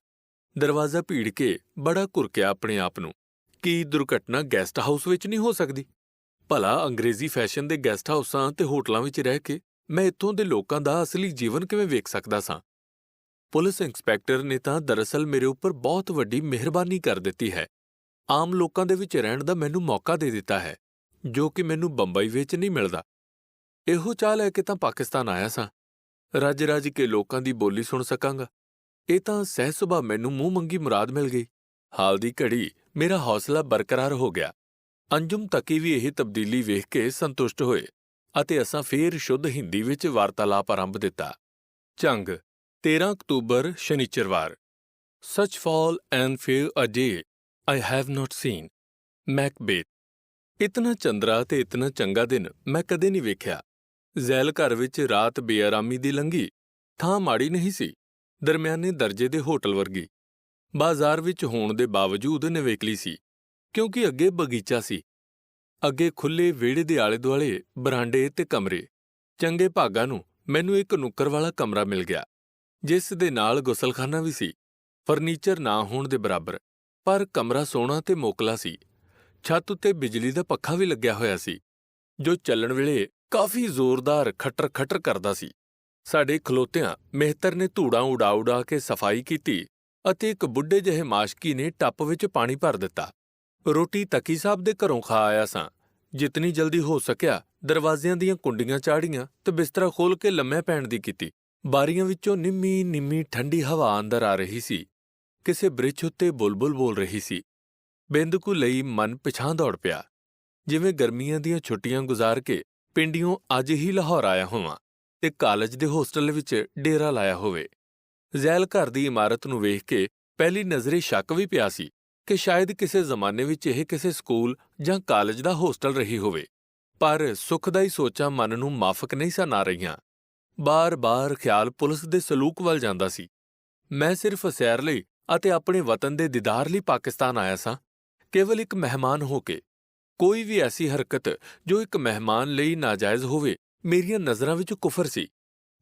ਦਰਵਾਜ਼ਾ ਭੀੜ ਕੇ ਬੜਾ ਘੁਰਕਿਆ ਆਪਣੇ ਆਪ ਨੂੰ। ਕੀ ਦੁਰਘਟਨਾ ਗੈਸਟ ਹਾਊਸ ਵਿੱਚ ਨਹੀਂ ਹੋ ਸਕਦੀ? ਭਲਾ ਅੰਗਰੇਜ਼ੀ ਫੈਸ਼ਨ ਦੇ ਗੈਸਟ ਹਾਊਸਾਂ ਤੇ ਹੋਟਲਾਂ ਵਿੱਚ ਰਹਿ ਕੇ ਮੈਂ ਇੱਥੋਂ ਦੇ ਲੋਕਾਂ ਦਾ ਅਸਲੀ ਜੀਵਨ ਕਿਵੇਂ ਵੇਖ ਸਕਦਾ ਸਾਂ? ਪੁਲਿਸ ਇੰਸਪੈਕਟਰ ਨੇ ਤਾਂ ਦਰਅਸਲ ਮੇਰੇ ਉੱਪਰ ਬਹੁਤ ਵੱਡੀ ਮਿਹਰਬਾਨੀ ਕਰ ਦਿੱਤੀ ਹੈ। ਆਮ ਲੋਕਾਂ ਦੇ ਵਿੱਚ ਰਹਿਣ ਦਾ ਮੈਨੂੰ ਮੌਕਾ ਦੇ ਦਿੱਤਾ ਹੈ, ਜੋ ਕਿ ਮੈਨੂੰ ਬੰਬਈ ਵਿੱਚ ਨਹੀਂ ਮਿਲਦਾ। ਇਹੋ ਚਾਹ ਲੈ ਕੇ ਤਾਂ ਪਾਕਿਸਤਾਨ ਆਇਆ ਸਾਂ, ਰੱਜ-ਰੱਜ ਕੇ ਲੋਕਾਂ ਦੀ ਬੋਲੀ ਸੁਣ ਸਕਾਂਗਾ। ਇਹ ਤਾਂ ਸਹਿਜ ਸੁਭਾਅ ਮੈਨੂੰ ਮੂੰਹ ਮੰਗੀ ਮੁਰਾਦ ਮਿਲ ਗਈ। ਹਾਲ ਦੀ ਘੜੀ ਮੇਰਾ ਹੌਸਲਾ ਬਰਕਰਾਰ ਹੋ ਗਿਆ। ਅੰਜੁਮ ਤੱਕੀ ਵੀ ਇਹ ਤਬਦੀਲੀ ਵੇਖ ਕੇ ਸੰਤੁਸ਼ਟ ਹੋਏ ਅਤੇ ਅਸਾਂ ਫੇਰ ਸ਼ੁੱਧ ਹਿੰਦੀ ਵਿੱਚ ਵਾਰਤਾਲਾਪ ਆਰੰਭ ਦਿੱਤਾ। ਝੰਗ 13 ਅਕਤੂਬਰ ਸ਼ਨੀਚਰਵਾਰ। Such foul and fair a day I have not seen. Macbeth. ਇਤਨਾ ਚੰਦਰਾ ਤੇ ਇਤਨਾ ਚੰਗਾ ਦਿਨ ਮੈਂ ਕਦੇ ਨਹੀਂ ਵੇਖਿਆ। ਜ਼ੈਲ ਘਰ ਵਿੱਚ ਰਾਤ ਬੇਆਰਾਮੀ ਦੀ ਲੰਘੀ। ਥਾਂ ਮਾੜੀ ਨਹੀਂ ਸੀ, ਦਰਮਿਆਨੇ ਦਰਜੇ ਦੇ ਹੋਟਲ ਵਰਗੀ। ਬਾਜ਼ਾਰ ਵਿੱਚ ਹੋਣ ਦੇ ਬਾਵਜੂਦ ਨਿਵੇਕਲੀ ਸੀ, ਕਿਉਂਕਿ ਅੱਗੇ ਬਗੀਚਾ ਸੀ। ਅੱਗੇ ਖੁੱਲ੍ਹੇ ਵਿਹੜੇ ਦੇ ਆਲੇ-ਦੁਆਲੇ ਬਰਾਂਡੇ ਤੇ ਕਮਰੇ। ਚੰਗੇ ਭਾਗਾਂ ਨੂੰ ਮੈਨੂੰ ਇੱਕ ਨੁੱਕਰ ਵਾਲਾ ਕਮਰਾ ਮਿਲ ਗਿਆ, ਜਿਸ ਦੇ ਨਾਲ ਗੁਸਲਖਾਨਾ ਵੀ ਸੀ। ਫਰਨੀਚਰ ਨਾ ਹੋਣ ਦੇ ਬਰਾਬਰ, ਪਰ ਕਮਰਾ ਸੋਹਣਾ ਤੇ ਮੋਕਲਾ ਸੀ। ਛੱਤ ਉੱਤੇ ਬਿਜਲੀ ਦਾ ਪੱਖਾ ਵੀ ਲੱਗਿਆ ਹੋਇਆ ਸੀ, ਜੋ ਚੱਲਣ ਵੇਲੇ ਕਾਫੀ ਜ਼ੋਰਦਾਰ ਖੱਟਰ-ਖੱਟਰ ਕਰਦਾ ਸੀ। ਸਾਡੇ ਖਲੋਤਿਆਂ ਮਿਹਤਰ ਨੇ ਧੂੜਾਂ ਉਡਾ-ਉਡਾ ਕੇ ਸਫਾਈ ਕੀਤੀ ਅਤੇ ਇੱਕ ਬੁੱਢੇ ਜਿਹੇ ਮਾਸ਼ਕੀ ਨੇ ਟੱਪ ਵਿੱਚ ਪਾਣੀ ਭਰ ਦਿੱਤਾ। ਰੋਟੀ ਤਕੀ ਸਾਹਿਬ ਦੇ ਘਰੋਂ ਖਾ ਆਇਆ ਸਾਂ। ਜਿਤਨੀ ਜਲਦੀ ਹੋ ਸਕਿਆ ਦਰਵਾਜ਼ਿਆਂ ਦੀਆਂ ਕੁੰਡੀਆਂ ਚਾੜੀਆਂ ਤੇ ਬਿਸਤਰਾ ਖੋਲ੍ਹ ਕੇ ਲੰਮੇ ਪੈਣ ਦੀ ਕੀਤੀ। ਬਾਰੀਆਂ ਵਿੱਚੋਂ ਨਿੰਮੀ ਠੰਡੀ ਹਵਾ ਅੰਦਰ ਆ ਰਹੀ ਸੀ। ਕਿਸੇ ਬ੍ਰਿਛ ਉੱਤੇ ਬੁਲਬੁਲ ਬੋਲ ਰਹੀ ਸੀ। ਬਿੰਦ ਕੁ ਲਈ ਮਨ ਪਿਛਾਂਹ ਦੌੜ ਪਿਆ, ਜਿਵੇਂ ਗਰਮੀਆਂ ਦੀਆਂ ਛੁੱਟੀਆਂ ਗੁਜ਼ਾਰ ਕੇ ਪਿੰਡੀਓਂ ਅੱਜ ਹੀ ਲਾਹੌਰ ਆਇਆ ਹੋਵਾਂ ਤੇ ਕਾਲਜ ਦੇ ਹੋਸਟਲ ਵਿੱਚ ਡੇਰਾ ਲਾਇਆ ਹੋਵੇ। ਜ਼ੈਲ ਘਰ ਦੀ ਇਮਾਰਤ ਨੂੰ ਵੇਖ ਕੇ ਪਹਿਲੀ ਨਜ਼ਰੇ ਸ਼ੱਕ ਵੀ ਪਿਆ ਸੀ ਕਿ ਸ਼ਾਇਦ ਕਿਸੇ ਜ਼ਮਾਨੇ ਵਿੱਚ ਇਹ ਕਿਸੇ ਸਕੂਲ ਜਾਂ ਕਾਲਜ ਦਾ ਹੋਸਟਲ ਰਹੀ ਹੋਵੇ, ਪਰ ਸੁਖਦਾਈ ਸੋਚਾਂ ਮਨ ਨੂੰ ਮਾਫਕ ਨਹੀਂ ਸਨ ਆ ਰਹੀਆਂ। ਬਾਰ-ਬਾਰ ਖਿਆਲ ਪੁਲਿਸ ਦੇ ਸਲੂਕ ਵੱਲ ਜਾਂਦਾ ਸੀ। ਮੈਂ ਸਿਰਫ ਸੈਰ ਲਈ ਅਤੇ ਆਪਣੇ ਵਤਨ ਦੇ ਦੀਦਾਰ ਲਈ ਪਾਕਿਸਤਾਨ ਆਇਆ ਸਾਂ, ਕੇਵਲ ਇੱਕ ਮਹਿਮਾਨ ਹੋ ਕੇ। ਕੋਈ ਵੀ ਐਸੀ ਹਰਕਤ ਜੋ ਇੱਕ ਮਹਿਮਾਨ ਲਈ ਨਾਜਾਇਜ਼ ਹੋਵੇ ਮੇਰੀਆਂ ਨਜ਼ਰਾਂ ਵਿੱਚ ਕੁਫਰ ਸੀ।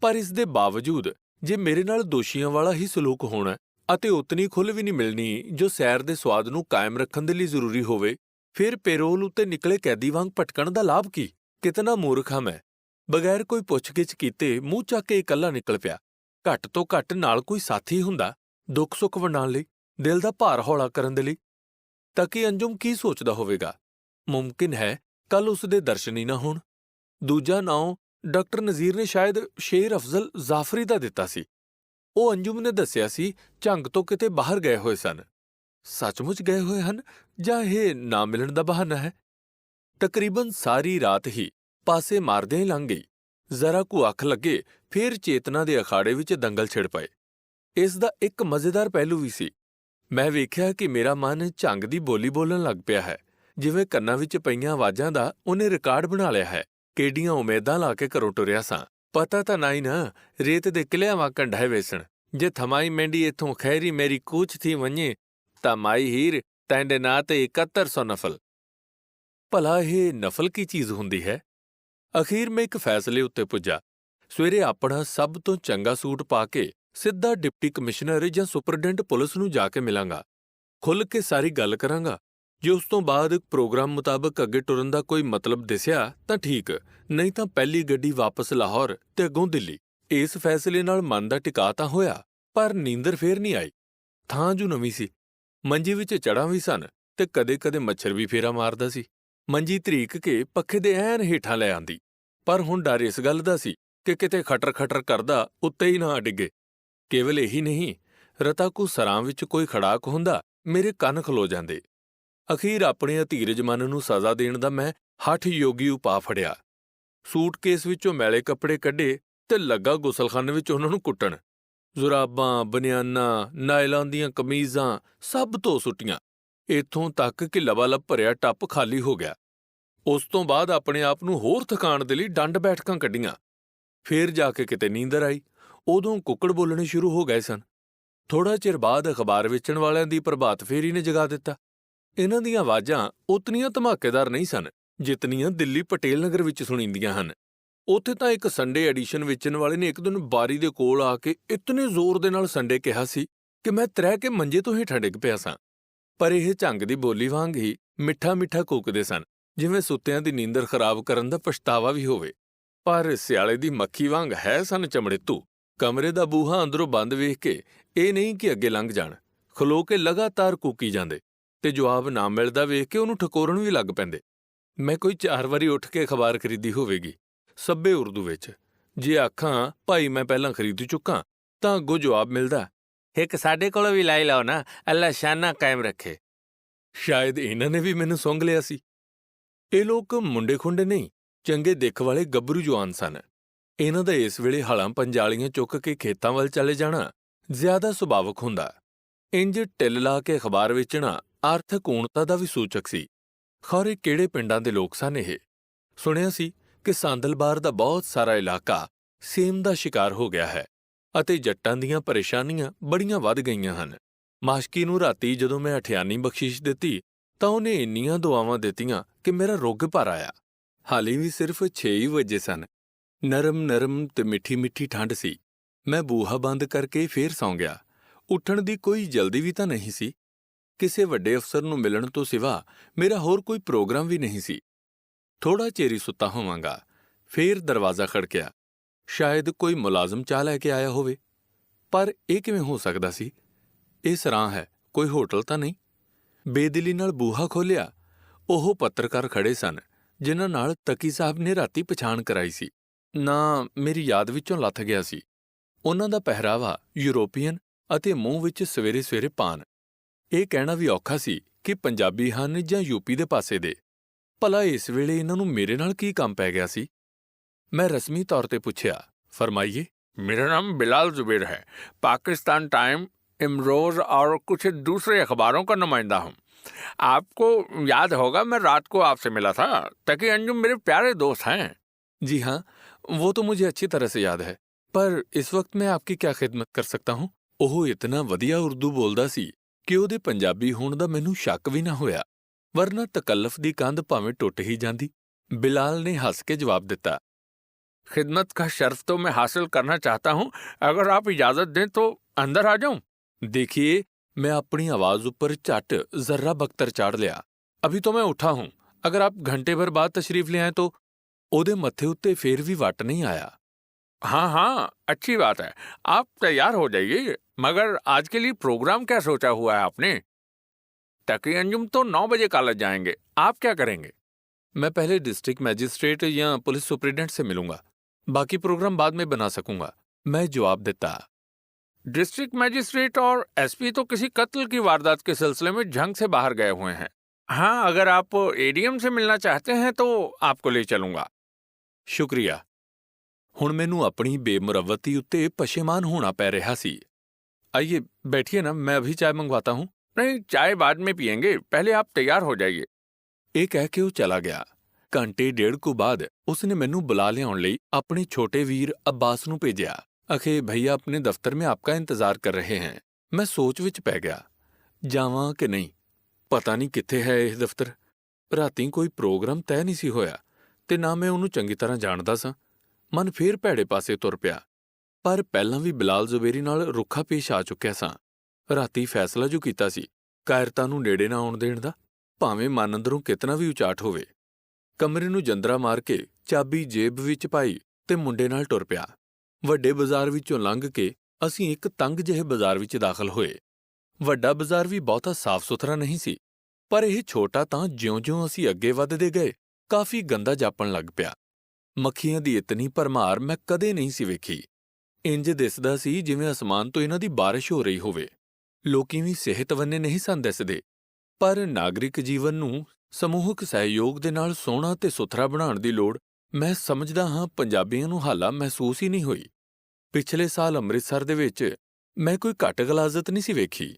ਪਰ ਇਸ ਦੇ ਬਾਵਜੂਦ ਜੇ ਮੇਰੇ ਨਾਲ ਦੋਸ਼ੀਆਂ ਵਾਲਾ ਹੀ ਸਲੂਕ ਹੋਣਾ ਅਤੇ ਉਤਨੀ ਖੁੱਲ੍ਹ ਵੀ ਨਹੀਂ ਮਿਲਣੀ ਜੋ ਸੈਰ ਦੇ ਸਵਾਦ ਨੂੰ ਕਾਇਮ ਰੱਖਣ ਦੇ ਲਈ ਜ਼ਰੂਰੀ ਹੋਵੇ, ਫਿਰ ਪੈਰੋਲ ਉੱਤੇ ਨਿਕਲੇ ਕੈਦੀ ਵਾਂਗ ਭਟਕਣ ਦਾ ਲਾਭ ਕੀ? ਕਿਤਨਾ ਮੂਰਖ ਹਾਂ ਮੈਂ। ਬਗੈਰ ਕੋਈ ਪੁੱਛਗਿੱਛ ਕੀਤੇ ਮੂੰਹ ਚੱਕ ਕੇ ਇਕੱਲਾ ਨਿਕਲ ਪਿਆ। ਘੱਟ ਤੋਂ ਘੱਟ ਨਾਲ ਕੋਈ ਸਾਥੀ ਹੁੰਦਾ, ਦੁੱਖ ਸੁੱਖ ਵੰਡਾਉਣ ਲਈ, ਦਿਲ ਦਾ ਭਾਰ ਹੌਲਾ ਕਰਨ ਦੇ ਲਈ। ਤਾਂ ਕਿ ਅੰਜੁਮ ਕੀ ਸੋਚਦਾ ਹੋਵੇਗਾ? ਮੁਮਕਿਨ ਹੈ ਕੱਲ ਉਸ ਦੇ ਦਰਸ਼ਨ ਹੀ ਨਾ ਹੋਣ। ਦੂਜਾ ਨਾਂ ਡਾਕਟਰ ਨਜ਼ੀਰ ਨੇ ਸ਼ਾਇਦ ਸ਼ੇਰ ਅਫਜ਼ਲ ਜ਼ਾਫਰੀ ਦਾ ਦਿੱਤਾ ਸੀ। ਉਹ ਅੰਜੁਮ ਨੇ ਦੱਸਿਆ ਸੀ ਝੰਗ ਤੋਂ ਕਿਤੇ ਬਾਹਰ ਗਏ ਹੋਏ ਸਨ। ਸੱਚਮੁੱਚ ਗਏ ਹੋਏ ਹਨ ਜਾਂ ਇਹ ਨਾ ਮਿਲਣ ਦਾ ਬਹਾਨਾ ਹੈ? ਤਕਰੀਬਨ ਸਾਰੀ ਰਾਤ ਹੀ ਪਾਸੇ ਮਾਰਦਿਆਂ ਹੀ ਲੰਘ ਗਈ। ਜ਼ਰਾ ਕੁ ਅੱਖ ਲੱਗੇ ਫੇਰ ਚੇਤਨਾ ਦੇ ਅਖਾੜੇ ਵਿੱਚ ਦੰਗਲ ਛਿੜ ਪਏ। ਇਸ ਦਾ ਇੱਕ ਮਜ਼ੇਦਾਰ ਪਹਿਲੂ ਵੀ ਸੀ। ਮੈਂ ਵੇਖਿਆ ਕਿ ਮੇਰਾ ਮਨ ਝੰਗ ਦੀ ਬੋਲੀ ਬੋਲਣ ਲੱਗ ਪਿਆ ਹੈ, ਜਿਵੇਂ ਕੰਨਾਂ ਵਿੱਚ ਪਈਆਂ ਆਵਾਜ਼ਾਂ ਦਾ ਉਹਨੇ ਰਿਕਾਰਡ ਬਣਾ ਲਿਆ ਹੈ। ਕਿਹੜੀਆਂ ਉਮੀਦਾਂ ਲਾ ਕੇ ਘਰੋਂ ਟੁਰਿਆ ਸਾਂ, ਪਤਾ ਤਾਂ ਨਾ ਹੀ ਨਾ, ਰੇਤ ਦੇ ਕਿਲਿਆਂ ਵਾਂਗ ਢਹਿ ਵੇਸਣ। ਜੇ ਥਮਾਈ ਮੈਂਡੀ ਇੱਥੋਂ ਖੈਰੀ ਮੇਰੀ ਕੂਚ ਥੀ ਵੰਨੇ ਤਾਂ ਮਾਈ ਹੀਰ ਤੈਂਡੇ ਨਾਂ ਤੇ 7100 ਨਫਲ। ਭਲਾ ਇਹ ਨਫਲ ਕੀ ਚੀਜ਼ ਹੁੰਦੀ ਹੈ? ਅਖੀਰ ਮੈਂ ਇੱਕ ਫੈਸਲੇ ਉੱਤੇ ਪੁੱਜਾ। ਸਵੇਰੇ ਆਪਣਾ ਸਭ ਤੋਂ ਚੰਗਾ ਸੂਟ ਪਾ ਕੇ ਸਿੱਧਾ ਡਿਪਟੀ ਕਮਿਸ਼ਨਰ ਜਾਂ ਸੁਪਰਡੈਂਟ ਪੁਲਿਸ ਨੂੰ ਜਾ ਕੇ ਮਿਲਾਂਗਾ। ਖੁੱਲ੍ਹ ਕੇ ਸਾਰੀ ਗੱਲ ਕਰਾਂਗਾ। ਜੇ ਉਸ ਤੋਂ ਬਾਅਦ ਪ੍ਰੋਗਰਾਮ ਮੁਤਾਬਕ ਅੱਗੇ ਟੁਰਨ ਦਾ ਕੋਈ ਮਤਲਬ ਦਿਸਿਆ ਤਾਂ ਠੀਕ, ਨਹੀਂ ਤਾਂ ਪਹਿਲੀ ਗੱਡੀ ਵਾਪਸ ਲਾਹੌਰ ਤੇ ਅੱਗੋਂ ਦਿੱਲੀ। ਇਸ ਫੈਸਲੇ ਨਾਲ ਮਨ ਦਾ ਟਿਕਾ ਤਾਂ ਹੋਇਆ, ਪਰ ਨੀਂਦਰ ਫੇਰ ਨਹੀਂ ਆਈ। ਥਾਂ ਜੂ ਨਵੀਂ ਸੀ, ਮੰਜੀ ਵਿੱਚ ਚੜ੍ਹਾਂ ਵੀ ਸਨ ਤੇ ਕਦੇ-ਕਦੇ ਮੱਛਰ ਵੀ ਫੇਰਾ ਮਾਰਦਾ ਸੀ। ਮੰਜੀ ਧਰੀਕ ਕੇ ਪੱਖੇ ਦੇ ਐਨ ਹੇਠਾਂ ਲੈ ਆਂਦੀ, ਪਰ ਹੁਣ ਡਰ ਇਸ ਗੱਲ ਦਾ ਸੀ ਕਿ ਕਿਤੇ ਖਟਰ-ਖਟਰ ਕਰਦਾ ਉੱਤੇ ਹੀ ਨਾ ਡਿੱਗੇ। ਕੇਵਲ ਇਹੀ ਨਹੀਂ, ਰਤਾ ਕੁ ਸਰਾਂ ਵਿੱਚ ਕੋਈ ਖੜਾਕ ਹੁੰਦਾ, ਮੇਰੇ ਕੰਨ ਖਲੋ ਜਾਂਦੇ। ਅਖੀਰ ਆਪਣੇ ਅਧੀਰਜ ਮਨ ਨੂੰ ਸਜ਼ਾ ਦੇਣ ਦਾ ਮੈਂ ਹਠ ਯੋਗੀ ਉਪਾਅ ਫੜਿਆ। ਸੂਟਕੇਸ ਵਿੱਚੋਂ ਮੈਲੇ ਕੱਪੜੇ ਕੱਢੇ ਤੇ ਲੱਗਾ ਗੁਸਲਖਾਨੇ ਵਿੱਚ ਉਹਨਾਂ ਨੂੰ ਕੁੱਟਣ। ਜ਼ੁਰਾਬਾਂ, ਬਨਿਆਨਾਂ, ਨਾਇਲਾਂ ਦੀਆਂ ਕਮੀਜ਼ਾਂ ਸਭ ਧੋ ਸੁੱਟੀਆਂ, ਇੱਥੋਂ ਤੱਕ ਕਿ ਲਬਾਲਬ ਭਰਿਆ ਟੱਪ ਖਾਲੀ ਹੋ ਗਿਆ। ਉਸ ਤੋਂ ਬਾਅਦ ਆਪਣੇ ਆਪ ਨੂੰ ਹੋਰ ਥਕਾਣ ਦੇ ਲਈ ਡੰਡ ਬੈਠਕਾਂ ਕੱਢੀਆਂ। ਫੇਰ ਜਾ ਕੇ ਕਿਤੇ ਨੀਂਦਰ ਆਈ। ਉਦੋਂ ਕੁੱਕੜ ਬੋਲਣੇ ਸ਼ੁਰੂ ਹੋ ਗਏ ਸਨ। ਥੋੜਾ ਚਿਰ ਬਾਅਦ ਅਖਬਾਰ ਵੇਚਣ ਵਾਲਿਆਂ ਦੀ ਪ੍ਰਭਾਤ ਫੇਰੀ ਨੇ ਜਗਾ ਦਿੱਤਾ। ਇਹਨਾਂ ਦੀਆਂ ਆਵਾਜ਼ਾਂ ਉਤਨੀਆਂ ਧਮਾਕੇਦਾਰ ਨਹੀਂ ਸਨ ਜਿਤਨੀਆਂ ਦਿੱਲੀ ਪਟੇਲ ਨਗਰ ਵਿੱਚ ਸੁਣੀਂਦੀਆਂ ਹਨ। ਉੱਥੇ ਤਾਂ ਇੱਕ ਸੰਡੇ ਐਡੀਸ਼ਨ ਵੇਚਣ ਵਾਲੇ ਨੇ ਇੱਕ ਦਿਨ ਬਾਰੀ ਦੇ ਕੋਲ ਆ ਕੇ ਇਤਨੇ ਜ਼ੋਰ ਦੇ ਨਾਲ ਸੰਡੇ ਕਿਹਾ ਸੀ ਕਿ ਮੈਂ ਤ੍ਰਹਿ ਕੇ ਮੰਜੇ ਤੋਂ ਹੇਠਾਂ ਡਿੱਗ ਪਿਆ ਸਾਂ। ਪਰ ਇਹ ਝੰਗ ਦੀ ਬੋਲੀ ਵਾਂਗ ਹੀ ਮਿੱਠਾ-ਮਿੱਠਾ ਕੂਕਦੇ ਸਨ, ਜਿਵੇਂ ਸੁੱਤਿਆਂ ਦੀ ਨੀਂਦਰ ਖਰਾਬ ਕਰਨ ਦਾ ਪਛਤਾਵਾ ਵੀ ਹੋਵੇ। ਪਰ ਸਿਆਲੇ ਦੀ ਮੱਖੀ ਵਾਂਗ ਹੈ ਸਨ ਚਮੜੇਤੂ। ਕਮਰੇ ਦਾ ਬੂਹਾ ਅੰਦਰੋਂ ਬੰਦ ਵੇਖ ਕੇ ਇਹ ਨਹੀਂ ਕਿ ਅੱਗੇ ਲੰਘ ਜਾਣ, ਖਲੋ ਕੇ ਲਗਾਤਾਰ ਕੂਕੀ ਜਾਂਦੇ ਤੇ ਜਵਾਬ ਨਾ ਮਿਲਦਾ ਵੇਖ ਕੇ ਉਹਨੂੰ ਠਕੋਰਨ ਵੀ ਲੱਗ ਪੈਂਦੇ। ਮੈਂ ਕੋਈ 4 ਵਾਰੀ ਉੱਠ ਕੇ ਅਖਬਾਰ ਖਰੀਦੀ ਹੋਵੇਗੀ, ਸਭੇ ਉਰਦੂ ਵਿੱਚ। ਜੇ ਆਖਾਂ ਭਾਈ ਮੈਂ ਪਹਿਲਾਂ ਖਰੀਦ ਚੁੱਕਾਂ ਤਾਂ ਅੱਗੋਂ ਜਵਾਬ ਮਿਲਦਾ, ਇੱਕ ਸਾਡੇ ਕੋਲੋਂ ਵੀ ਲਾਈ ਲਾਓ ਨਾ, ਅੱਲਾ ਸ਼ਾਨਾ ਕਾਇਮ ਰੱਖੇ। ਸ਼ਾਇਦ ਇਹਨਾਂ ਨੇ ਵੀ ਮੈਨੂੰ ਸੁੰਘ ਲਿਆ ਸੀ। ਇਹ ਲੋਕ ਮੁੰਡੇ ਖੁੰਡੇ ਨਹੀਂ, ਚੰਗੇ ਦਿੱਖ ਵਾਲੇ ਗੱਭਰੂ ਜਵਾਨ ਸਨ। ਇਹਨਾਂ ਦਾ ਇਸ ਵੇਲੇ ਹਲਾਂ ਪੰਜਾਲੀਆਂ ਚੁੱਕ ਕੇ ਖੇਤਾਂ ਵੱਲ ਚਲੇ ਜਾਣਾ ਜ਼ਿਆਦਾ ਸੁਭਾਵਕ ਹੁੰਦਾ। ਇੰਜ ਟਿੱਲ ਲਾ ਕੇ ਅਖਬਾਰ ਵੇਚਣਾ ਆਰਥਕ ਊਣਤਾ ਦਾ ਵੀ ਸੂਚਕ ਸੀ। ਖੌਰੇ ਕਿਹੜੇ ਪਿੰਡਾਂ ਦੇ ਲੋਕ ਸਨ ਇਹ। ਸੁਣਿਆ ਸੀ ਕਿ ਸਾਂਦਲਬਾਰ ਦਾ ਬਹੁਤ ਸਾਰਾ ਇਲਾਕਾ ਸੇਮ ਦਾ ਸ਼ਿਕਾਰ ਹੋ ਗਿਆ ਹੈ ਅਤੇ ਜੱਟਾਂ ਦੀਆਂ ਪਰੇਸ਼ਾਨੀਆਂ ਬੜੀਆਂ ਵੱਧ ਗਈਆਂ ਹਨ। ਮਾਸ਼ਕੀ ਨੂੰ ਰਾਤੀ ਜਦੋਂ ਮੈਂ ਅਠਿਆਨੀ ਬਖਸ਼ਿਸ਼ ਦਿੱਤੀ ਤਾਂ ਉਹਨੇ ਇੰਨੀਆਂ ਦੁਆਵਾਂ ਦਿੱਤੀਆਂ ਕਿ ਮੇਰਾ ਰੁੱਗ ਭਰ ਆਇਆ। ਹਾਲੇ ਵੀ ਸਿਰਫ 6 ਹੀ ਵਜੇ ਸਨ। ਨਰਮ ਤੇ ਮਿੱਠੀ ਠੰਡ ਸੀ। ਮੈਂ ਬੂਹਾ ਬੰਦ ਕਰਕੇ ਫੇਰ ਸੌਂ ਗਿਆ। ਉੱਠਣ ਦੀ ਕੋਈ ਜਲਦੀ ਵੀ ਤਾਂ ਨਹੀਂ ਸੀ। ਕਿਸੇ ਵੱਡੇ ਅਫਸਰ ਨੂੰ ਮਿਲਣ ਤੋਂ ਸਿਵਾ ਮੇਰਾ ਹੋਰ ਕੋਈ ਪ੍ਰੋਗਰਾਮ ਵੀ ਨਹੀਂ ਸੀ। ਥੋੜਾ ਚਿਰ ਹੀ ਸੁੱਤਾ ਹੋਵਾਂਗਾ। ਫੇਰ ਦਰਵਾਜ਼ਾ ਖੜਕਿਆ। ਸ਼ਾਇਦ ਕੋਈ ਮੁਲਾਜ਼ਮ ਚਾਹ ਲੈ ਕੇ ਆਇਆ ਹੋਵੇ, ਪਰ ਇਹ ਕਿਵੇਂ ਹੋ ਸਕਦਾ ਸੀ? ਇਹ ਸਰਾਂ ਹੈ, ਕੋਈ ਹੋਟਲ ਤਾਂ ਨਹੀਂ। ਬੇਦਿਲੀ ਨਾਲ ਬੂਹਾ ਖੋਲ੍ਹਿਆ। ਉਹ ਪੱਤਰਕਾਰ ਖੜੇ ਸਨ ਜਿਨ੍ਹਾਂ ਨਾਲ ਤਕੀ ਸਾਹਿਬ ਨੇ ਰਾਤੀ ਪਛਾਣ ਕਰਾਈ ਸੀ। ਨਾ ਮੇਰੀ ਯਾਦ ਵਿੱਚੋਂ ਲੱਥ ਗਿਆ ਸੀ। ਉਹਨਾਂ ਦਾ ਪਹਿਰਾਵਾ ਯੂਰੋਪੀਅਨ ਅਤੇ ਮੂੰਹ ਵਿੱਚ ਸਵੇਰੇ ਪਾਨ। ਇਹ ਕਹਿਣਾ ਵੀ ਔਖਾ ਸੀ ਕਿ ਪੰਜਾਬੀ ਹਨ ਜਾਂ ਯੂਪੀ ਦੇ ਪਾਸੇ ਦੇ। ਭਲਾ ਇਸ ਵੇਲੇ ਇਹਨਾਂ ਨੂੰ ਮੇਰੇ ਨਾਲ ਕੀ ਕੰਮ ਪੈ ਗਿਆ ਸੀ? ਮੈਂ ਰਸਮੀ ਤੌਰ ਤੇ ਪੁੱਛਿਆ, ਫਰਮਾਈਏ। मेरा नाम बिलाल जुबैर है, पाकिस्तान टाइम, इमरोज़ और कुछ दूसरे अखबारों का नुमाइंदा हूँ। आपको याद होगा मैं रात को आपसे मिला था। तकी अंजुम मेरे प्यारे दोस्त हैं। जी हाँ, वो तो मुझे अच्छी तरह से याद है, पर इस वक्त मैं आपकी क्या खिदमत कर सकता हूँ? ਉਹ ਇਤਨਾ ਵਧੀਆ ਉਰਦੂ ਬੋਲਦਾ ਸੀ ਕਿ ਉਹਦੇ ਪੰਜਾਬੀ ਹੋਣ ਦਾ ਮੈਨੂੰ ਸ਼ੱਕ ਵੀ ਨਾ ਹੋਇਆ। ਵਰਨਾ ਤਕੱਲਫ ਦੀ ਕੰਧ ਭਾਵੇਂ ਟੁੱਟ ਹੀ ਜਾਂਦੀ। ਬਿਲਾਲ ਨੇ ਹੱਸ ਕੇ ਜਵਾਬ ਦਿੱਤਾ, खिदमत का शर्फ तो मैं हासिल करना चाहता हूँ। अगर आप इजाजत दें तो अंदर आ जाऊं। देखिए, मैं अपनी आवाज ऊपर झट जर्रा बख्तर चाड़ लिया। अभी तो मैं उठा हूं, अगर आप घंटे भर बाद तशरीफ ले आए तो। ਉਹਦੇ ਮੱਥੇ ਉੱਤੇ ਫੇਰ ਵੀ ਵੱਟ ਨਹੀਂ ਆਇਆ। हाँ हाँ, अच्छी बात है, आप तैयार हो जाइए। मगर आज के लिए प्रोग्राम क्या सोचा हुआ है आपने? तकी अंजुम तो 9 बजे कॉलेज जाएंगे, आप क्या करेंगे? मैं पहले डिस्ट्रिक्ट मैजिस्ट्रेट या पुलिस सुपरिटेंडेंट से मिलूंगा, बाकी प्रोग्राम बाद में बना सकूंगा, मैं जवाब देता। डिस्ट्रिक्ट मैजिस्ट्रेट और एसपी तो किसी कत्ल की वारदात के सिलसिले में झंग से बाहर गए हुए हैं। हाँ, अगर आप एडीएम से मिलना चाहते हैं तो आपको ले चलूंगा। शुक्रिया। ਹੁਣ ਮੈਨੂੰ ਆਪਣੀ ਬੇਮੁਰੱਵਤੀ ਉੱਤੇ ਪਛੇਮਾਨ ਹੋਣਾ ਪੈ ਰਿਹਾ ਸੀ। आइए बैठिए ना, मैं अभी चाय मंगवाता हूँ। नहीं, चाय बाद में पियेंगे, पहले आप तैयार हो जाइए। ਇਹ ਕਹਿ ਕੇ ਉਹ ਚਲਾ ਗਿਆ। ਘੰਟੇ ਡੇਢ ਕੁ ਬਾਅਦ ਉਸਨੇ ਮੈਨੂੰ ਬੁਲਾ ਲਿਆਉਣ ਲਈ ਆਪਣੇ ਛੋਟੇ ਵੀਰ ਅब्बास ਨੂੰ ਭੇਜਿਆ। ਅਖੇ ਭਈਆ ਆਪਣੇ ਦਫ਼ਤਰ में आपका इंतजार कर रहे हैं। ਮੈਂ ਸੋਚ ਵਿੱਚ ਪੈ ਗਿਆ, ਜਾਵਾਂ ਕਿ ਨਹੀਂ। ਪਤਾ ਨਹੀਂ ਕਿੱਥੇ ਹੈ ਇਹ ਦਫ਼ਤਰ। ਰਾਤੀਂ ਕੋਈ ਪ੍ਰੋਗਰਾਮ ਤੈਅ ਨਹੀਂ ਸੀ ਹੋਇਆ ਤੇ ਨਾ ਮੈਂ ਉਹਨੂੰ ਚੰਗੀ ਤਰ੍ਹਾਂ ਜਾਣਦਾ ਸਾਂ। ਮਨ ਫੇਰ ਭੈੜੇ ਪਾਸੇ ਤੁਰ ਪਿਆ। ਪਰ ਪਹਿਲਾਂ ਵੀ ਬਿਲਾਲ ਜ਼ੁਬੈਰੀ ਨਾਲ ਰੁੱਖਾ ਪੇਸ਼ ਆ ਚੁੱਕਿਆ ਸਾਂ। ਰਾਤੀ ਫੈਸਲਾ ਜੋ ਕੀਤਾ ਸੀ, ਕਾਇਰਤਾ ਨੂੰ ਨੇੜੇ ਨਾ ਆਉਣ ਦੇਣ ਦਾ, ਭਾਵੇਂ ਮਨ ਅੰਦਰੋਂ ਕਿਤਨਾ ਵੀ ਉਚਾਟ ਹੋਵੇ। ਕਮਰੇ ਨੂੰ ਜੰਦਰਾ ਮਾਰ ਕੇ ਚਾਬੀ ਜੇਬ ਵਿੱਚ ਪਾਈ ਤੇ ਮੁੰਡੇ ਨਾਲ ਟੁਰ ਪਿਆ। ਵੱਡੇ ਬਾਜ਼ਾਰ ਵਿੱਚੋਂ ਲੰਘ ਕੇ ਅਸੀਂ ਇੱਕ ਤੰਗ ਜਿਹੇ ਬਾਜ਼ਾਰ ਵਿੱਚ ਦਾਖਲ ਹੋਏ। ਵੱਡਾ ਬਾਜ਼ਾਰ ਵੀ ਬਹੁਤਾ ਸਾਫ਼-ਸੁਥਰਾ ਨਹੀਂ ਸੀ, ਪਰ ਇਹ ਛੋਟਾ ਤਾਂ ਜਿਉਂ-ਜਿਉਂ ਅਸੀਂ ਅੱਗੇ ਵੱਧਦੇ ਗਏ ਕਾਫੀ ਗੰਦਾ ਜਾਪਣ ਲੱਗ ਪਿਆ। ਮੱਖੀਆਂ ਦੀ ਇਤਨੀ ਭਰਮਾਰ ਮੈਂ ਕਦੇ ਨਹੀਂ ਸੀ ਵੇਖੀ। ਇੰਜ ਦਿਸਦਾ ਸੀ ਜਿਵੇਂ ਅਸਮਾਨ ਤੋਂ ਇਹਨਾਂ ਦੀ ਬਾਰਿਸ਼ ਹੋ ਰਹੀ ਹੋਵੇ। ਲੋਕੀ ਵੀ ਸਿਹਤਵੰਨੇ ਨਹੀਂ ਸਨ ਦਿਸਦੇ, ਪਰ ਨਾਗਰਿਕ ਜੀਵਨ ਨੂੰ ਸਮੂਹਕ ਸਹਿਯੋਗ ਦੇ ਨਾਲ ਸੋਹਣਾ ਤੇ ਸੁਥਰਾ ਬਣਾਉਣ ਦੀ ਲੋੜ ਮੈਂ ਸਮਝਦਾ ਹਾਂ ਪੰਜਾਬੀਆਂ ਨੂੰ ਹਾਲਾ ਮਹਿਸੂਸ ਹੀ ਨਹੀਂ ਹੋਈ। ਪਿਛਲੇ ਸਾਲ ਅੰਮ੍ਰਿਤਸਰ ਦੇ ਵਿੱਚ ਮੈਂ ਕੋਈ ਘੱਟ ਗਲਾਜ਼ਤ ਨਹੀਂ ਸੀ ਵੇਖੀ।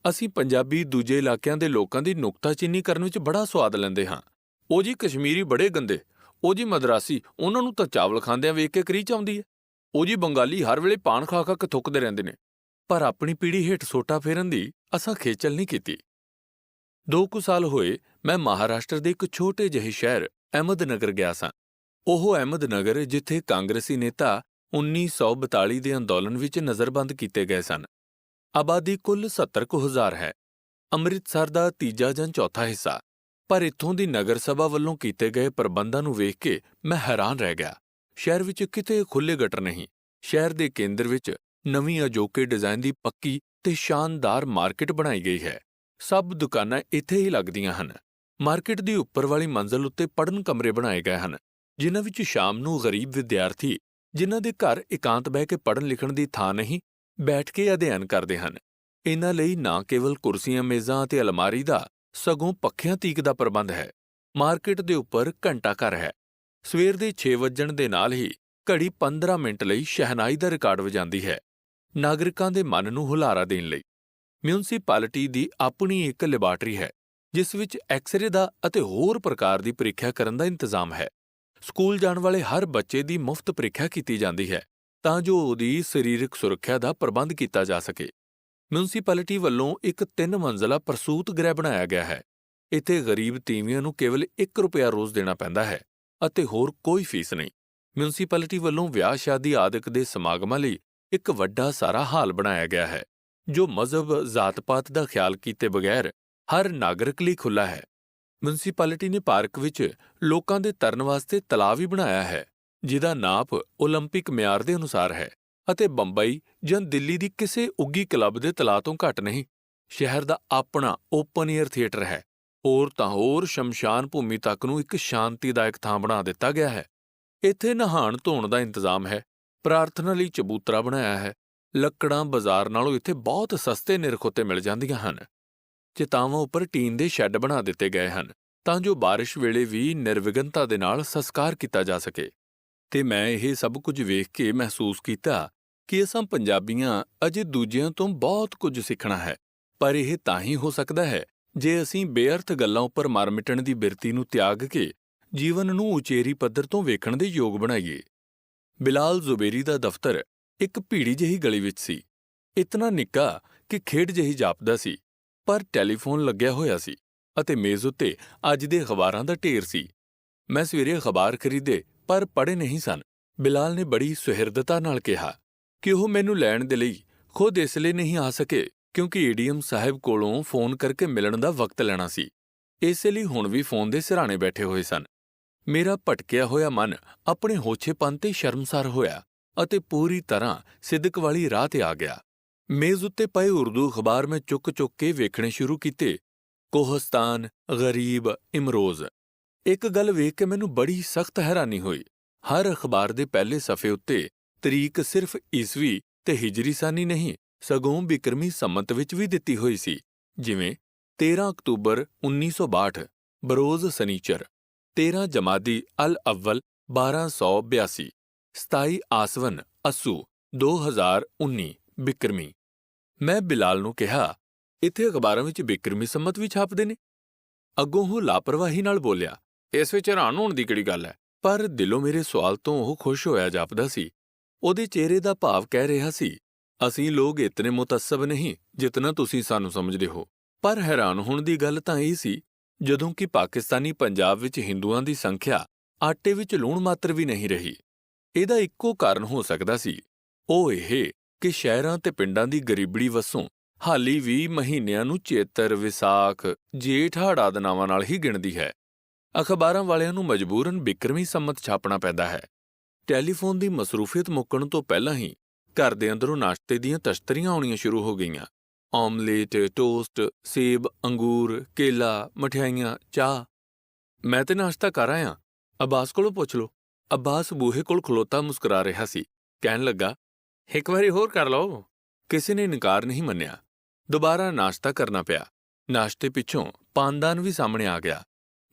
ਅਸੀਂ ਪੰਜਾਬੀ ਦੂਜੇ ਇਲਾਕਿਆਂ ਦੇ ਲੋਕਾਂ ਦੀ ਨੁਕਤਾਚੀਨੀ ਕਰਨ ਵਿੱਚ ਬੜਾ ਸੁਆਦ ਲੈਂਦੇ ਹਾਂ। ਉਹ ਜੀ ਕਸ਼ਮੀਰੀ ਬੜੇ ਗੰਦੇ, ਉਹ ਜੀ ਮਦਰਾਸੀ, ਉਹਨਾਂ ਨੂੰ ਤਾਂ ਚਾਵਲ ਖਾਂਦਿਆਂ ਵੇਖ ਕੇ ਕਰੀਚ ਆਉਂਦੀ ਹੈ। ਉਹ ਜੀ ਬੰਗਾਲੀ ਹਰ ਵੇਲੇ ਪਾਨ ਖਾ ਕੇ ਥੁੱਕਦੇ ਰਹਿੰਦੇ ਨੇ। ਪਰ ਆਪਣੀ ਪੀੜ੍ਹੀ ਹੇਠ ਸੋਟਾ ਫੇਰਨ ਦੀ ਅਸਾਂ ਖੇਚਲ ਨਹੀਂ ਕੀਤੀ। 2 ਕੁ ਸਾਲ ਹੋਏ ਮੈਂ ਮਹਾਰਾਸ਼ਟਰ ਦੇ ਇੱਕ ਛੋਟੇ ਜਿਹੇ ਸ਼ਹਿਰ ਅਹਿਮਦਨਗਰ ਗਿਆ ਸਾਂ। ਉਹ ਅਹਿਮਦਨਗਰ ਜਿੱਥੇ ਕਾਂਗਰਸੀ ਨੇਤਾ 1942 ਦੇ ਅੰਦੋਲਨ ਵਿੱਚ ਨਜ਼ਰਬੰਦ ਕੀਤੇ ਗਏ ਸਨ। ਆਬਾਦੀ ਕੁੱਲ 70 ਕੁ ਹਜ਼ਾਰ ਹੈ, ਅੰਮ੍ਰਿਤਸਰ ਦਾ ਤੀਜਾ ਜਾਂ ਚੌਥਾ ਹਿੱਸਾ। ਪਰ ਇੱਥੋਂ ਦੀ ਨਗਰ ਸਭਾ ਵੱਲੋਂ ਕੀਤੇ ਗਏ ਪ੍ਰਬੰਧਾਂ ਨੂੰ ਵੇਖ ਕੇ ਮੈਂ ਹੈਰਾਨ ਰਹਿ ਗਿਆ। ਸ਼ਹਿਰ ਵਿੱਚ ਕਿਤੇ ਖੁੱਲ੍ਹੇ ਗਟਰ ਨਹੀਂ। ਸ਼ਹਿਰ ਦੇ ਕੇਂਦਰ ਵਿੱਚ ਨਵੀਂ ਅਜੋਕੇ ਡਿਜ਼ਾਈਨ ਦੀ ਪੱਕੀ ਤੇ ਸ਼ਾਨਦਾਰ ਮਾਰਕੀਟ ਬਣਾਈ ਗਈ ਹੈ। ਸਭ ਦੁਕਾਨਾਂ ਇੱਥੇ ਹੀ ਲੱਗਦੀਆਂ ਹਨ। ਮਾਰਕੀਟ ਦੀ ਉੱਪਰ ਵਾਲੀ ਮੰਜ਼ਲ ਉੱਤੇ ਪੜ੍ਹਨ ਕਮਰੇ ਬਣਾਏ ਗਏ ਹਨ, ਜਿਨ੍ਹਾਂ ਵਿੱਚ ਸ਼ਾਮ ਨੂੰ ਗਰੀਬ ਵਿਦਿਆਰਥੀ, ਜਿਨ੍ਹਾਂ ਦੇ ਘਰ ਇਕਾਂਤ ਬਹਿ ਕੇ ਪੜ੍ਹਨ ਲਿਖਣ ਦੀ ਥਾਂ ਨਹੀਂ, ਬੈਠ ਕੇ ਅਧਿਐਨ ਕਰਦੇ ਹਨ। ਇਹਨਾਂ ਲਈ ਨਾ ਕੇਵਲ ਕੁਰਸੀਆਂ, ਮੇਜ਼ਾਂ ਅਤੇ ਅਲਮਾਰੀ ਦਾ, ਸਗੋਂ ਪੱਖਿਆਂ ਤੀਕ ਦਾ ਪ੍ਰਬੰਧ ਹੈ। ਮਾਰਕੀਟ ਦੇ ਉੱਪਰ ਘੰਟਾ ਘਰ ਹੈ। ਸਵੇਰ ਦੇ 6 ਵੱਜਣ ਦੇ ਨਾਲ ਹੀ ਘੜੀ 15 ਮਿੰਟ ਲਈ ਸ਼ਹਿਨਾਈ ਦਾ ਰਿਕਾਰਡ ਵਜਾਉਂਦੀ ਹੈ, ਨਾਗਰਿਕਾਂ ਦੇ ਮਨ ਨੂੰ ਹੁਲਾਰਾ ਦੇਣ ਲਈ। ਮਿਊਨਿਸਪੈਲਿਟੀ ਦੀ ਆਪਣੀ ਇੱਕ ਲੈਬਾਰਟਰੀ ਹੈ, ਜਿਸ ਵਿੱਚ ਐਕਸ-ਰੇ ਦਾ ਅਤੇ ਹੋਰ ਪ੍ਰਕਾਰ ਦੀ ਪ੍ਰੀਖਿਆ ਕਰਨ ਦਾ ਇੰਤਜ਼ਾਮ ਹੈ। ਸਕੂਲ ਜਾਣ ਵਾਲੇ ਹਰ ਬੱਚੇ ਦੀ ਮੁਫਤ ਪ੍ਰੀਖਿਆ ਕੀਤੀ ਜਾਂਦੀ ਹੈ ਤਾਂ ਜੋ ਉਹਦੀ ਸਰੀਰਕ ਸੁਰੱਖਿਆ ਦਾ ਪ੍ਰਬੰਧ ਕੀਤਾ ਜਾ ਸਕੇ। ਮਿਊਨਿਸਪੈਲਿਟੀ ਵੱਲੋਂ ਇੱਕ 3 ਮੰਜ਼ਲਾ ਪ੍ਰਸੂਤ ਗ੍ਰਹਿ ਬਣਾਇਆ ਗਿਆ ਹੈ। ਇੱਥੇ ਗਰੀਬ ਤੀਵੀਆਂ ਨੂੰ ਕੇਵਲ 1 ਰੁਪਿਆ ਰੋਜ਼ ਦੇਣਾ ਪੈਂਦਾ ਹੈ ਅਤੇ ਹੋਰ ਕੋਈ ਫੀਸ ਨਹੀਂ। ਮਿਊਨਿਸਪੈਲਿਟੀ ਵੱਲੋਂ ਵਿਆਹ ਸ਼ਾਦੀ ਆਦਿਕ ਦੇ ਸਮਾਗਮਾਂ ਲਈ ਇੱਕ ਵੱਡਾ ਸਾਰਾ ਹਾਲ ਬਣਾਇਆ ਗਿਆ ਹੈ, ਜੋ ਮਜ਼ਹਬ ਜ਼ਾਤ-ਪਾਤ ਦਾ ਖਿਆਲ ਕੀਤੇ ਬਗੈਰ ਹਰ ਨਾਗਰਿਕ ਲਈ ਖੁੱਲ੍ਹਾ ਹੈ। ਮਿਊਨਿਸਪੈਲਿਟੀ ਨੇ ਪਾਰਕ ਵਿੱਚ ਲੋਕਾਂ ਦੇ ਤਰਨ ਵਾਸਤੇ ਤਲਾਅ ਵੀ ਬਣਾਇਆ ਹੈ, ਜਿਹਦਾ ਨਾਪ ਓਲੰਪਿਕ ਮਿਆਰ ਦੇ ਅਨੁਸਾਰ ਹੈ ਅਤੇ ਬੰਬਈ ਜਾਂ ਦਿੱਲੀ ਦੀ ਕਿਸੇ ਉੱਗੀ ਕਲੱਬ ਦੇ ਤਲਾਅ ਤੋਂ ਘੱਟ ਨਹੀਂ। ਸ਼ਹਿਰ ਦਾ ਆਪਣਾ ਓਪਨ ਏਅਰ ਥੀਏਟਰ ਹੈ। ਹੋਰ ਤਾਂ ਹੋਰ ਸ਼ਮਸ਼ਾਨ ਭੂਮੀ ਤੱਕ ਨੂੰ ਇੱਕ ਸ਼ਾਂਤੀਦਾਇਕ ਥਾਂ ਬਣਾ ਦਿੱਤਾ ਗਿਆ ਹੈ। ਇੱਥੇ ਨਹਾਣ ਧੋਣ ਦਾ ਇੰਤਜ਼ਾਮ ਹੈ। ਪ੍ਰਾਰਥਨਾ ਲਈ ਚਬੂਤਰਾ ਬਣਾਇਆ ਹੈ। ਲੱਕੜਾਂ ਬਾਜ਼ਾਰ ਨਾਲੋਂ ਇੱਥੇ ਬਹੁਤ ਸਸਤੇ ਨਿਰਖ ਉੱਤੇ ਮਿਲ ਜਾਂਦੀਆਂ ਹਨ। ਚਿਤਾਵਾਂ ਉੱਪਰ ਟੀਨ ਦੇ ਸ਼ੈੱਡ ਬਣਾ ਦਿੱਤੇ ਗਏ ਹਨ ਤਾਂ ਜੋ ਬਾਰਿਸ਼ ਵੇਲੇ ਵੀ ਨਿਰਵਿਘਨਤਾ ਦੇ ਨਾਲ ਸੰਸਕਾਰ ਕੀਤਾ ਜਾ ਸਕੇ। ਤੇ ਮੈਂ ਇਹ ਸਭ ਕੁਝ ਵੇਖ ਕੇ ਮਹਿਸੂਸ ਕੀਤਾ ਕਿ ਅਸਾਂ ਪੰਜਾਬੀਆਂ ਅਜੇ ਦੂਜਿਆਂ ਤੋਂ ਬਹੁਤ ਕੁਝ ਸਿੱਖਣਾ ਹੈ। ਪਰ ਇਹ ਤਾਂ ਹੀ ਹੋ ਸਕਦਾ ਹੈ ਜੇ ਅਸੀਂ ਬੇਅਰਥ ਗੱਲਾਂ ਉੱਪਰ ਮਰ ਮਿਟਣ ਦੀ ਬਿਰਤੀ ਨੂੰ ਤਿਆਗ ਕੇ ਜੀਵਨ ਨੂੰ ਉਚੇਰੀ ਪੱਧਰ ਤੋਂ ਵੇਖਣ ਦੇ ਯੋਗ ਬਣਾਈਏ। ਬਿਲਾਲ ਜ਼ੁਬੈਰੀ ਦਾ ਦਫ਼ਤਰ ਇੱਕ ਭੀੜੀ ਜਿਹੀ ਗਲੀ ਵਿੱਚ ਸੀ, ਇਤਨਾ ਨਿੱਕਾ ਕਿ ਖੇਡ ਜਿਹੀ ਜਾਪਦਾ ਸੀ, ਪਰ ਟੈਲੀਫੋਨ ਲੱਗਿਆ ਹੋਇਆ ਸੀ। ਅਤੇ ਮੇਜ਼ ਉੱਤੇ ਅੱਜ ਦੇ ਅਖਬਾਰਾਂ ਦਾ ਢੇਰ ਸੀ। ਮੈਂ ਸਵੇਰੇ ਅਖਬਾਰ ਖਰੀਦੇ ਪਰ ਪੜ੍ਹੇ ਨਹੀਂ ਸਨ। ਬਿਲਾਲ ਨੇ ਬੜੀ ਸੁਹਿਰਦਤਾ ਨਾਲ ਕਿਹਾ ਕਿ ਉਹ ਮੈਨੂੰ ਲੈਣ ਦੇ ਲਈ ਖੁਦ ਇਸ ਲਈ ਨਹੀਂ ਆ ਸਕੇ ਕਿਉਂਕਿ ਏਡੀਐਮ ਸਾਹਿਬ ਕੋਲੋਂ ਫੋਨ ਕਰਕੇ ਮਿਲਣ ਦਾ ਵਕਤ ਲੈਣਾ ਸੀ। ਇਸੇ ਲਈ ਹੁਣ ਵੀ ਫੋਨ ਦੇ ਸਿਰਹਾਣੇ ਬੈਠੇ ਹੋਏ ਸਨ। ਮੇਰਾ ਭਟਕਿਆ ਹੋਇਆ ਮਨ ਆਪਣੇ ਹੋਛੇਪਨ ਤੇ ਸ਼ਰਮਸਾਰ ਹੋਇਆ ਅਤੇ ਪੂਰੀ ਤਰ੍ਹਾਂ ਸਿਦਕ ਵਾਲੀ ਰਾਹ ਤੇ ਆ ਗਿਆ। ਮੇਜ਼ ਉੱਤੇ ਪਏ ਉਰਦੂ ਅਖਬਾਰ ਮੈਂ ਚੁੱਕ-ਚੁੱਕ ਕੇ ਵੇਖਣੇ ਸ਼ੁਰੂ ਕੀਤੇ। ਕੋਹਸਤਾਨ, ਗਰੀਬ, ਇਮਰੋਜ਼। ਇੱਕ ਗੱਲ ਵੇਖ ਕੇ ਮੈਨੂੰ ਬੜੀ ਸਖਤ ਹੈਰਾਨੀ ਹੋਈ। ਹਰ ਅਖਬਾਰ ਦੇ ਪਹਿਲੇ ਸਫ਼ੇ ਉੱਤੇ ਤਰੀਕ ਸਿਰਫ ਈਸਵੀ ਤੇ ਹਿਜਰੀ ਸਾਨੀ ਨਹੀਂ ਸਗੋਂ ਬਿਕਰਮੀ ਸੰਮਤ ਵਿੱਚ ਵੀ ਦਿੱਤੀ ਹੋਈ ਸੀ, ਜਿਵੇਂ 13 ਅਕਤੂਬਰ 1962 ਬਰੋਜ਼ ਸਨੀਚਰ, 13 ਜਮਾਦੀ ਅਲ ਅਵਲ 1282, 27 ਆਸਵਨ ਅੱਸੂ 2019 ਬਿਕਰਮੀ। ਮੈਂ ਬਿਲਾਲ ਨੂੰ ਕਿਹਾ, ਇੱਥੇ ਅਖਬਾਰਾਂ ਵਿੱਚ ਬਿਕਰਮੀ ਸੰਮਤ ਵੀ ਛਾਪਦੇ ਨੇ? ਅੱਗੋਂ ਉਹ ਲਾਪਰਵਾਹੀ ਨਾਲ ਬੋਲਿਆ, ਇਸ ਵਿੱਚ ਹੈਰਾਨ ਹੋਣ ਦੀ ਕਿਹੜੀ ਗੱਲ ਹੈ? ਪਰ ਦਿਲੋਂ ਮੇਰੇ ਸਵਾਲ ਤੋਂ ਉਹ ਖੁਸ਼ ਹੋਇਆ ਜਾਪਦਾ ਸੀ। ਉਹਦੇ ਚਿਹਰੇ ਦਾ ਭਾਵ ਕਹਿ ਰਿਹਾ ਸੀ, ਅਸੀਂ ਲੋਕ ਇਤਨੇ ਮੁਤੱਸਬ ਨਹੀਂ ਜਿਤਨਾ ਤੁਸੀਂ ਸਾਨੂੰ ਸਮਝਦੇ ਹੋ। ਪਰ ਹੈਰਾਨ ਹੋਣ ਦੀ ਗੱਲ ਤਾਂ ਇਹ ਸੀ, ਜਦੋਂ ਕਿ ਪਾਕਿਸਤਾਨੀ ਪੰਜਾਬ ਵਿੱਚ ਹਿੰਦੂਆਂ ਦੀ ਸੰਖਿਆ ਆਟੇ ਵਿੱਚ ਲੂਣ ਮਾਤਰ ਵੀ ਨਹੀਂ ਰਹੀ। ਇਹਦਾ ਇੱਕੋ ਕਾਰਨ ਹੋ ਸਕਦਾ ਸੀ, ਉਹ ਇਹ ਕਿ ਸ਼ਹਿਰਾਂ ਤੇ ਪਿੰਡਾਂ ਦੀ ਗਰੀਬੜੀ ਵੱਸੋਂ ਹਾਲੀ ਵੀ ਮਹੀਨਿਆਂ ਨੂੰ ਚੇਤਰ, ਵਿਸਾਖ, ਜੇਠ, ਹਾੜ ਆਦਿ ਨਾਵਾਂ ਨਾਲ ਹੀ ਗਿਣਦੀ ਹੈ। ਅਖਬਾਰਾਂ ਵਾਲਿਆਂ ਨੂੰ ਮਜਬੂਰਨ ਬਿਕਰਮੀ ਸੰਮਤ ਛਾਪਣਾ ਪੈਂਦਾ ਹੈ। ਟੈਲੀਫੋਨ ਦੀ ਮਸਰੂਫੀਅਤ ਮੁੱਕਣ ਤੋਂ ਪਹਿਲਾਂ ਹੀ ਘਰ ਦੇ ਅੰਦਰੋਂ ਨਾਸ਼ਤੇ ਦੀਆਂ ਤਸ਼ਤਰੀਆਂ ਆਉਣੀਆਂ ਸ਼ੁਰੂ ਹੋ ਗਈਆਂ। ਆਮਲੇਟ, ਟੋਸਟ, ਸੇਬ, ਅੰਗੂਰ, ਕੇਲਾ, ਮਠਿਆਈਆਂ, ਚਾਹ। ਮੈਂ ਤੇ ਨਾਸ਼ਤਾ ਕਰ ਆਇਆ, ਅੱਬਾਸ ਕੋਲੋਂ ਪੁੱਛ ਲਓ। ਅੱਬਾਸ ਬੂਹੇ ਕੋਲ ਖਲੋਤਾ ਮੁਸਕਰਾ ਰਿਹਾ ਸੀ। ਕਹਿਣ ਲੱਗਾ, ਇੱਕ ਵਾਰੀ ਹੋਰ ਕਰ ਲਓ। ਕਿਸੇ ਨੇ ਇਨਕਾਰ ਨਹੀਂ ਮੰਨਿਆ। ਦੁਬਾਰਾ ਨਾਸ਼ਤਾ ਕਰਨਾ ਪਿਆ। ਨਾਸ਼ਤੇ ਪਿੱਛੋਂ ਪਾਨਦਾਨ ਵੀ ਸਾਹਮਣੇ ਆ ਗਿਆ।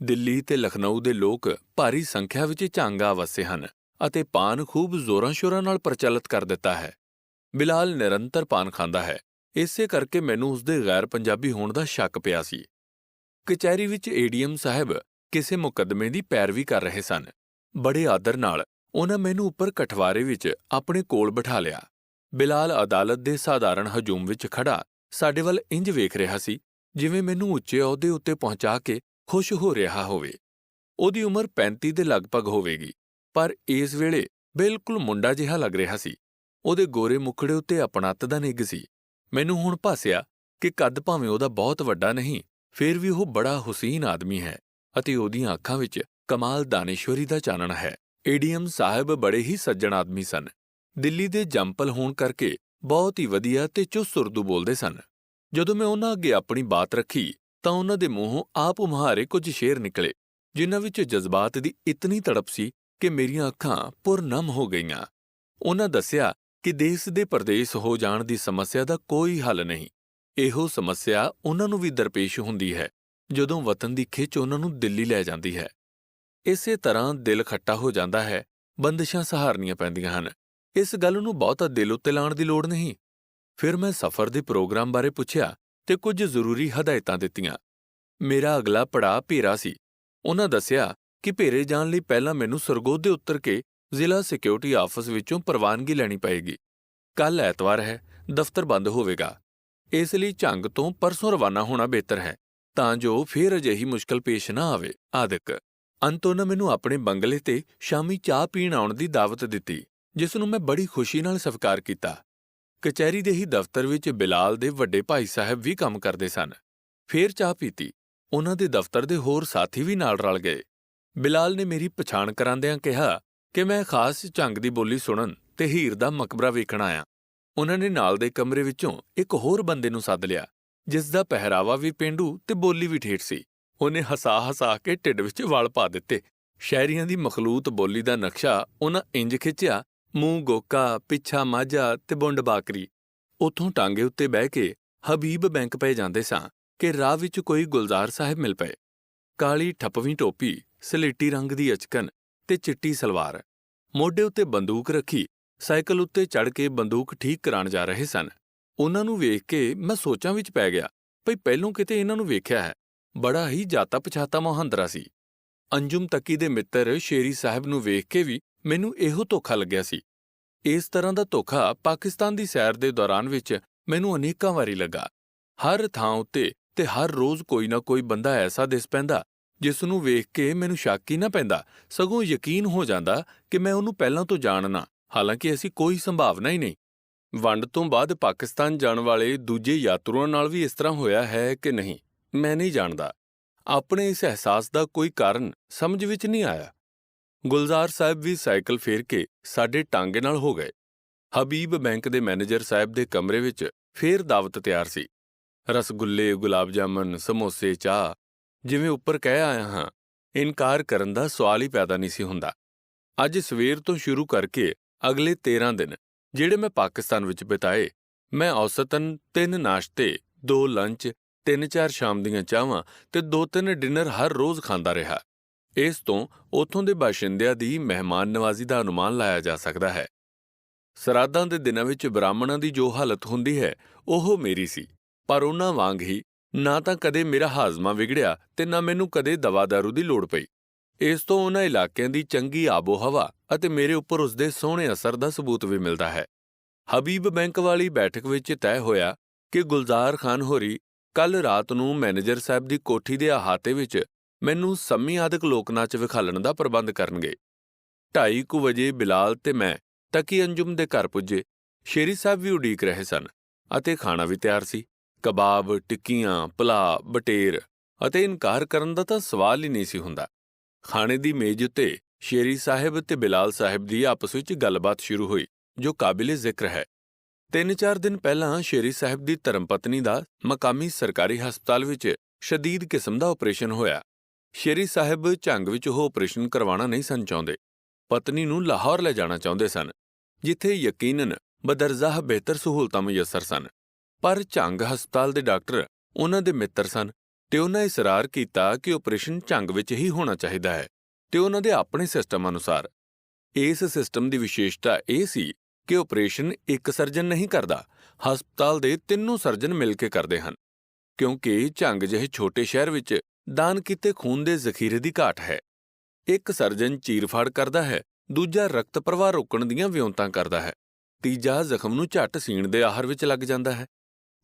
ਦਿੱਲੀ ਤੇ ਲਖਨਊ ਦੇ ਲੋਕ ਭਾਰੀ ਸੰਖਿਆ ਵਿੱਚ ਝਾਂਗਾ ਵਸੇ ਹਨ ਅਤੇ ਪਾਨ ਖੂਬ ਜ਼ੋਰਾਂ-ਸ਼ੋਰਾਂ ਨਾਲ ਪ੍ਰਚਲਿਤ ਕਰ ਦਿੱਤਾ ਹੈ। ਬਿਲਾਲ ਨਿਰੰਤਰ ਪਾਨ ਖਾਂਦਾ ਹੈ, ਇਸੇ ਕਰਕੇ ਮੈਨੂੰ ਉਸਦੇ ਗੈਰ ਪੰਜਾਬੀ ਹੋਣ ਦਾ ਸ਼ੱਕ ਪਿਆ ਸੀ। ਕਚਹਿਰੀ ਵਿੱਚ ਏਡੀਐਮ ਸਾਹਿਬ ਕਿਸੇ ਮੁਕੱਦਮੇ ਦੀ ਪੈਰਵੀ ਕਰ ਰਹੇ ਸਨ। ਬੜੇ ਆਦਰ ਨਾਲ ਉਹਨਾਂ ਮੈਨੂੰ ਉੱਪਰ ਕਠਵਾਰੇ ਵਿੱਚ ਆਪਣੇ ਕੋਲ ਬਿਠਾ ਲਿਆ। ਬਿਲਾਲ ਅਦਾਲਤ ਦੇ ਸਾਧਾਰਣ ਹਜੂਮ ਵਿੱਚ ਖੜਾ ਸਾਡੇ ਵੱਲ ਇੰਜ ਵੇਖ ਰਿਹਾ ਸੀ ਜਿਵੇਂ ਮੈਨੂੰ ਉੱਚੇ ਅਹੁਦੇ ਉੱਤੇ ਪਹੁੰਚਾ ਕੇ ਖੁਸ਼ ਹੋ ਰਿਹਾ ਹੋਵੇ। ਉਹਦੀ ਉਮਰ 35 ਦੇ ਲਗਭਗ ਹੋਵੇਗੀ, ਪਰ ਇਸ ਵੇਲੇ ਬਿਲਕੁਲ ਮੁੰਡਾ ਜਿਹਾ ਲੱਗ ਰਿਹਾ ਸੀ। ਉਹਦੇ ਗੋਰੇ ਮੁਖੜੇ ਉੱਤੇ ਅਪਣੱਤ ਦਾ ਨਿੱਘ ਸੀ। ਮੈਨੂੰ ਹੁਣ ਭਾਸਿਆ ਕਿ ਕੱਦ ਭਾਵੇਂ ਉਹਦਾ ਬਹੁਤ ਵੱਡਾ ਨਹੀਂ, ਫਿਰ ਵੀ ਉਹ ਬੜਾ ਹੁਸੀਨ ਆਦਮੀ ਹੈ ਅਤੇ ਉਹਦੀਆਂ ਅੱਖਾਂ ਵਿੱਚ ਕਮਾਲ ਦਾਨੇਸ਼ਵਰੀ ਦਾ ਚਾਨਣ ਹੈ। ਏਡੀਐਮ ਸਾਹਿਬ ਬੜੇ ਹੀ ਸੱਜਣ ਆਦਮੀ ਸਨ। ਦਿੱਲੀ ਦੇ ਜੰਪਲ ਹੋਣ ਕਰਕੇ ਬਹੁਤ ਹੀ ਵਧੀਆ ਤੇ ਚੁਸਤ ਉਰਦੂ ਬੋਲਦੇ ਸਨ। ਜਦੋਂ ਮੈਂ ਉਹਨਾਂ ਅੱਗੇ ਆਪਣੀ ਬਾਤ ਰੱਖੀ ਤਾਂ ਉਹਨਾਂ ਦੇ ਮੂੰਹੋਂ ਆਪ ਮੁਹਾਰੇ ਕੁਝ ਸ਼ੇਰ ਨਿਕਲੇ, ਜਿਨ੍ਹਾਂ ਵਿੱਚ ਜਜ਼ਬਾਤ ਦੀ ਇਤਨੀ ਤੜਪ ਸੀ ਕਿ ਮੇਰੀਆਂ ਅੱਖਾਂ ਪੁਰਨਮ ਹੋ ਗਈਆਂ। ਉਹਨਾਂ ਦੱਸਿਆ ਕਿ ਦੇਸ਼ ਦੇ ਪਰਦੇਸ ਹੋ ਜਾਣ ਦੀ ਸਮੱਸਿਆ ਦਾ ਕੋਈ ਹੱਲ ਨਹੀਂ। ਇਹੋ ਸਮੱਸਿਆ ਉਹਨਾਂ ਨੂੰ ਵੀ ਦਰਪੇਸ਼ ਹੁੰਦੀ ਹੈ ਜਦੋਂ ਵਤਨ ਦੀ ਖਿੱਚ ਉਹਨਾਂ ਨੂੰ ਦਿੱਲੀ ਲੈ ਜਾਂਦੀ ਹੈ। ਇਸੇ ਤਰ੍ਹਾਂ ਦਿਲ ਖੱਟਾ ਹੋ ਜਾਂਦਾ ਹੈ, ਬੰਦਿਸ਼ਾਂ ਸਹਾਰਨੀਆਂ ਪੈਂਦੀਆਂ ਹਨ। ਇਸ ਗੱਲ ਨੂੰ ਬਹੁਤਾ ਦਿਲ ਉੱਤੇ ਲਾਉਣ ਦੀ ਲੋੜ ਨਹੀਂ। ਫਿਰ ਮੈਂ ਸਫ਼ਰ ਦੇ ਪ੍ਰੋਗਰਾਮ ਬਾਰੇ ਪੁੱਛਿਆ ਤੇ ਕੁਝ ਜ਼ਰੂਰੀ ਹਦਾਇਤਾਂ ਦਿੱਤੀਆਂ। ਮੇਰਾ ਅਗਲਾ ਪੜਾਅ ਭੇਰਾ ਸੀ। ਉਹਨਾਂ ਦੱਸਿਆ ਕਿ ਭੇਰੇ ਜਾਣ ਲਈ ਪਹਿਲਾਂ ਮੈਨੂੰ ਸਰਗੋਧੇ ਉਤਰ ਕੇ ਜ਼ਿਲ੍ਹਾ ਸਿਕਿਉਰਿਟੀ ਆਫਿਸ ਵਿੱਚੋਂ ਪ੍ਰਵਾਨਗੀ ਲੈਣੀ ਪਏਗੀ। ਕੱਲ੍ਹ ਐਤਵਾਰ ਹੈ, ਦਫ਼ਤਰ ਬੰਦ ਹੋਵੇਗਾ। ਇਸ ਲਈ ਝੰਗ ਤੋਂ ਪਰਸੋਂ ਰਵਾਨਾ ਹੋਣਾ ਬਿਹਤਰ ਹੈ ਤਾਂ ਜੋ ਫਿਰ ਅਜਿਹੀ ਮੁਸ਼ਕਲ ਪੇਸ਼ ਨਾ ਆਵੇ ਆਦਿਕ। ਅੰਤ ਉਹਨਾਂ ਮੈਨੂੰ ਆਪਣੇ ਬੰਗਲੇ ਤੇ ਸ਼ਾਮੀ ਚਾਹ ਪੀਣ ਆਉਣ ਦੀ ਦਾਵਤ ਦਿੱਤੀ, ਜਿਸ ਨੂੰ ਮੈਂ ਬੜੀ ਖੁਸ਼ੀ ਨਾਲ ਸਵੀਕਾਰ ਕੀਤਾ। ਕਚਹਿਰੀ ਦੇ ਹੀ ਦਫ਼ਤਰ ਵਿੱਚ ਬਿਲਾਲ ਦੇ ਵੱਡੇ ਭਾਈ ਸਾਹਿਬ ਵੀ ਕੰਮ ਕਰਦੇ ਸਨ। ਫੇਰ ਚਾਹ ਪੀਤੀ। ਉਹਨਾਂ ਦੇ ਦਫ਼ਤਰ ਦੇ ਹੋਰ ਸਾਥੀ ਵੀ ਨਾਲ ਰਲ ਗਏ। ਬਿਲਾਲ ਨੇ ਮੇਰੀ ਪਛਾਣ ਕਰਾਂਦਿਆਂ ਕਿਹਾ ਕਿ ਮੈਂ ਖਾਸ ਝੰਗ ਦੀ ਬੋਲੀ ਸੁਣਨ ਤੇ ਹੀਰ ਦਾ ਮਕਬਰਾ ਵੇਖਣ ਆਇਆ। ਉਹਨਾਂ ਨੇ ਨਾਲ ਦੇ ਕਮਰੇ ਵਿੱਚੋਂ ਇੱਕ ਹੋਰ ਬੰਦੇ ਨੂੰ ਸੱਦ ਲਿਆ, ਜਿਸ ਦਾ ਪਹਿਰਾਵਾ ਵੀ ਪੇਂਡੂ ਤੇ ਬੋਲੀ ਵੀ ਠੇਠ ਸੀ। ਉਹਨੇ ਹਸਾ-ਹਸਾ ਕੇ ਢਿੱਡ ਵਿੱਚ ਵਲ ਪਾ ਦਿੱਤੇ। ਸ਼ਹਿਰੀਆਂ ਦੀ ਮਖਲੂਤ ਬੋਲੀ ਦਾ ਨਕਸ਼ਾ ਉਹਨਾਂ ਇੰਜ ਖਿੱਚਿਆ, ਮੂੰਹ ਗੋਕਾ, ਪਿੱਛਾ ਮਾਝਾ ਤੇ ਬੁੰਡ ਬਾਕਰੀ। ਉੱਥੋਂ ਟਾਂਗੇ ਉੱਤੇ ਬਹਿ ਕੇ ਹਬੀਬ ਬੈਂਕ ਪਏ ਜਾਂਦੇ ਸਾਂ ਕਿ ਰਾਹ ਵਿੱਚ ਕੋਈ ਗੁਲਜ਼ਾਰ ਸਾਹਿਬ ਮਿਲ ਪਏ। ਕਾਲੀ ਠੱਪਵੀਂ ਟੋਪੀ, ਸਲੇਟੀ ਰੰਗ ਦੀ ਅਚਕਨ ਤੇ ਚਿੱਟੀ ਸਲਵਾਰ, ਮੋਢੇ ਉੱਤੇ ਬੰਦੂਕ ਰੱਖੀ, ਸਾਈਕਲ ਉੱਤੇ ਚੜ੍ਹ ਕੇ ਬੰਦੂਕ ਠੀਕ ਕਰਾਉਣ ਜਾ ਰਹੇ ਸਨ। ਉਹਨਾਂ ਨੂੰ ਵੇਖ ਕੇ ਮੈਂ ਸੋਚਾਂ ਵਿੱਚ ਪੈ ਗਿਆ, ਭਈ ਪਹਿਲੋਂ ਕਿਤੇ ਇਹਨਾਂ ਨੂੰ ਵੇਖਿਆ ਹੈ। ਬੜਾ ਹੀ ਜਾਤਾ-ਪਛਾਤਾ ਮੁਹਾਂਦਰਾ ਸੀ। ਅੰਜੁਮ ਤੱਕੀ ਦੇ ਮਿੱਤਰ ਸ਼ੇਰੀ ਸਾਹਿਬ ਨੂੰ ਵੇਖ ਕੇ ਵੀ ਮੈਨੂੰ ਇਹੋ ਧੋਖਾ ਲੱਗਿਆ ਸੀ। ਇਸ ਤਰ੍ਹਾਂ ਦਾ ਧੋਖਾ ਪਾਕਿਸਤਾਨ ਦੀ ਸੈਰ ਦੇ ਦੌਰਾਨ ਵਿੱਚ ਮੈਨੂੰ ਅਨੇਕਾਂ ਵਾਰੀ ਲੱਗਾ। ਹਰ ਥਾਂ ਉੱਤੇ ਤੇ ਹਰ ਰੋਜ਼ ਕੋਈ ਨਾ ਕੋਈ ਬੰਦਾ ਐਸਾ ਦਿਸ ਪੈਂਦਾ ਜਿਸ ਨੂੰ ਵੇਖ ਕੇ ਮੈਨੂੰ ਸ਼ੱਕ ਹੀ ਨਾ ਪੈਂਦਾ, ਸਗੋਂ ਯਕੀਨ ਹੋ ਜਾਂਦਾ ਕਿ ਮੈਂ ਉਹਨੂੰ ਪਹਿਲਾਂ ਤੋਂ ਜਾਣਨਾ, ਹਾਲਾਂਕਿ ਐਸੀ ਕੋਈ ਸੰਭਾਵਨਾ ਹੀ ਨਹੀਂ। ਵੰਡ ਤੋਂ ਬਾਅਦ ਪਾਕਿਸਤਾਨ ਜਾਣ ਵਾਲੇ ਦੂਜੇ ਯਾਤਰੂਆਂ ਨਾਲ ਵੀ ਇਸ ਤਰ੍ਹਾਂ ਹੋਇਆ ਹੈ ਕਿ ਨਹੀਂ, ਮੈਂ ਨਹੀਂ ਜਾਣਦਾ। ਆਪਣੇ ਇਸ ਅਹਿਸਾਸ ਦਾ ਕੋਈ ਕਾਰਨ ਸਮਝ ਵਿੱਚ ਨਹੀਂ ਆਇਆ। ਗੁਲਜ਼ਾਰ ਸਾਹਿਬ ਵੀ ਸਾਈਕਲ ਫੇਰ ਕੇ ਸਾਡੇ ਟਾਂਗੇ ਨਾਲ ਹੋ ਗਏ। ਹਬੀਬ ਬੈਂਕ ਦੇ ਮੈਨੇਜਰ ਸਾਹਿਬ ਦੇ ਕਮਰੇ ਵਿੱਚ ਫੇਰ ਦਾਵਤ ਤਿਆਰ ਸੀ। ਰਸਗੁੱਲੇ, ਗੁਲਾਬ ਜਾਮਨ, ਸਮੋਸੇ, ਚਾਹ, ਜਿਵੇਂ ਉੱਪਰ ਕਹਿ ਆਇਆ ਹਾਂ, ਇਨਕਾਰ ਕਰਨ ਦਾ ਸਵਾਲ ਹੀ ਪੈਦਾ ਨਹੀਂ ਸੀ ਹੁੰਦਾ। ਅੱਜ ਸਵੇਰ ਤੋਂ ਸ਼ੁਰੂ ਕਰਕੇ ਅਗਲੇ 13 ਦਿਨ ਜਿਹੜੇ ਮੈਂ ਪਾਕਿਸਤਾਨ ਵਿੱਚ ਬਿਤਾਏ, ਮੈਂ ਔਸਤਨ 3 ਨਾਸ਼ਤੇ, 2 ਲੰਚ, 3-4 ਸ਼ਾਮ ਦੀਆਂ ਚਾਹਾਂ ਤੇ 2-3 ਡਿਨਰ ਹਰ ਰੋਜ਼ ਖਾਂਦਾ ਰਿਹਾ। ਇਸ ਤੋਂ ਉੱਥੋਂ ਦੇ ਬਾਸ਼ਿੰਦਿਆਂ ਦੀ ਮਹਿਮਾਨ ਨਵਾਜ਼ੀ ਦਾ ਅਨੁਮਾਨ ਲਾਇਆ ਜਾ ਸਕਦਾ ਹੈ। ਸਰਾਧਾਂ ਦੇ ਦਿਨਾਂ ਵਿੱਚ ਬ੍ਰਾਹਮਣਾਂ ਦੀ ਜੋ ਹਾਲਤ ਹੁੰਦੀ ਹੈ, ਉਹ ਮੇਰੀ ਸੀ, ਪਰ ਉਹਨਾਂ ਵਾਂਗ ਹੀ ਨਾ ਤਾਂ ਕਦੇ ਮੇਰਾ ਹਾਜ਼ਮਾ ਵਿਗੜਿਆ ਤੇ ਨਾ ਮੈਨੂੰ ਕਦੇ ਦਵਾ-ਦਾਰੂ ਦੀ ਲੋੜ ਪਈ। ਇਸ ਤੋਂ ਉਹਨਾਂ ਇਲਾਕਿਆਂ ਦੀ ਚੰਗੀ ਆਬੋ-ਹਵਾ ਅਤੇ ਮੇਰੇ ਉੱਪਰ ਉਸਦੇ ਸੋਹਣੇ ਅਸਰ ਦਾ ਸਬੂਤ ਵੀ ਮਿਲਦਾ ਹੈ। ਹਬੀਬ ਬੈਂਕ ਵਾਲੀ ਬੈਠਕ ਵਿੱਚ ਤੈਅ ਹੋਇਆ ਕਿ ਗੁਲਜ਼ਾਰ ਖਾਨ ਹੋਰੀ ਕੱਲ੍ਹ ਰਾਤ ਨੂੰ ਮੈਨੇਜਰ ਸਾਹਿਬ ਦੀ ਕੋਠੀ ਦੇ ਅਹਾਤੇ ਵਿੱਚ ਮੈਨੂੰ ਸੰਮੀ ਆਦਿਕ ਲੋਕ-ਨਾਚ ਵਿਖਾਲਣ ਦਾ ਪ੍ਰਬੰਧ ਕਰਨਗੇ। 2:30 ਵਜੇ ਬਿਲਾਲ ਤੇ ਮੈਂ ਤਕੀ ਅੰਜੁਮ ਦੇ ਘਰ ਪੁੱਜੇ। ਸ਼ੇਰੀ ਸਾਹਿਬ ਵੀ ਉਡੀਕ ਰਹੇ ਸਨ ਅਤੇ ਖਾਣਾ ਵੀ ਤਿਆਰ ਸੀ। ਕਬਾਬ, ਟਿੱਕੀਆਂ, ਪੁਲਾਅ, ਬਟੇਰ ਅਤੇ ਇਨਕਾਰ ਕਰਨ ਦਾ ਤਾਂ ਸਵਾਲ ਹੀ ਨਹੀਂ ਸੀ ਹੁੰਦਾ। ਖਾਣੇ ਦੀ ਮੇਜ਼ ਉੱਤੇ ਸ਼ੇਰੀ ਸਾਹਿਬ ਤੇ ਬਿਲਾਲ ਸਾਹਿਬ ਦੀ ਆਪਸ ਵਿੱਚ ਗੱਲਬਾਤ ਸ਼ੁਰੂ ਹੋਈ, ਜੋ ਕਾਬਿਲੇ ਜ਼ਿਕਰ ਹੈ। 3-4 ਦਿਨ ਪਹਿਲਾਂ ਸ਼ੇਰੀ ਸਾਹਿਬ ਦੀ ਧਰਮਪਤਨੀ ਦਾ ਮਕਾਮੀ ਸਰਕਾਰੀ ਹਸਪਤਾਲ ਵਿੱਚ ਸ਼ਦੀਦ ਕਿਸਮ ਦਾ ਆਪਰੇਸ਼ਨ ਹੋਇਆ। ਸ਼ੇਰੀ ਸਾਹਿਬ ਝੰਗ ਵਿੱਚ ਉਹ ਆਪਰੇਸ਼ਨ ਕਰਵਾਉਣਾ ਨਹੀਂ ਸਨ ਚਾਹੁੰਦੇ। ਪਤਨੀ ਨੂੰ ਲਾਹੌਰ ਲੈ ਜਾਣਾ ਚਾਹੁੰਦੇ ਸਨ, ਜਿੱਥੇ ਯਕੀਨਨ ਬਦਰਜਾਹ ਬਿਹਤਰ ਸਹੂਲਤਾਂ ਮੁਯੱਸਰ ਸਨ। ਪਰ ਝੰਗ ਹਸਪਤਾਲ ਦੇ ਡਾਕਟਰ ਉਹਨਾਂ ਦੇ ਮਿੱਤਰ ਸਨ ਤੇ ਉਹਨਾਂ ਇਸਰਾਰ ਕੀਤਾ ਕਿ ਆਪਰੇਸ਼ਨ ਝੰਗ ਵਿੱਚ ਹੀ ਹੋਣਾ ਚਾਹੀਦਾ ਹੈ ਤੇ ਉਹਨਾਂ ਦੇ ਆਪਣੇ ਸਿਸਟਮ ਅਨੁਸਾਰ। ਇਸ ਸਿਸਟਮ ਦੀ ਵਿਸ਼ੇਸ਼ਤਾ ਇਹ ਸੀ ਕਿ ਆਪਰੇਸ਼ਨ ਇੱਕ ਸਰਜਨ ਨਹੀਂ ਕਰਦਾ, ਹਸਪਤਾਲ ਦੇ 3 ਸਰਜਨ ਮਿਲ ਕੇ ਕਰਦੇ ਹਨ, ਕਿਉਂਕਿ ਝੰਗ ਜਿਹੇ ਛੋਟੇ ਸ਼ਹਿਰ ਵਿੱਚ ਦਾਨ ਕੀਤੇ ਖੂਨ ਦੇ ਜ਼ਖੀਰੇ ਦੀ ਘਾਟ ਹੈ। ਇੱਕ ਸਰਜਨ ਚੀਰ-ਫਾੜ ਕਰਦਾ ਹੈ, ਦੂਜਾ ਰਕਤ ਪ੍ਰਵਾਹ ਰੋਕਣ ਦੀਆਂ ਵਿਉਂਤਾਂ ਕਰਦਾ ਹੈ, ਤੀਜਾ ਜ਼ਖਮ ਨੂੰ ਝੱਟ ਸੀਣ ਦੇ ਆਹਰ ਵਿੱਚ ਲੱਗ ਜਾਂਦਾ ਹੈ।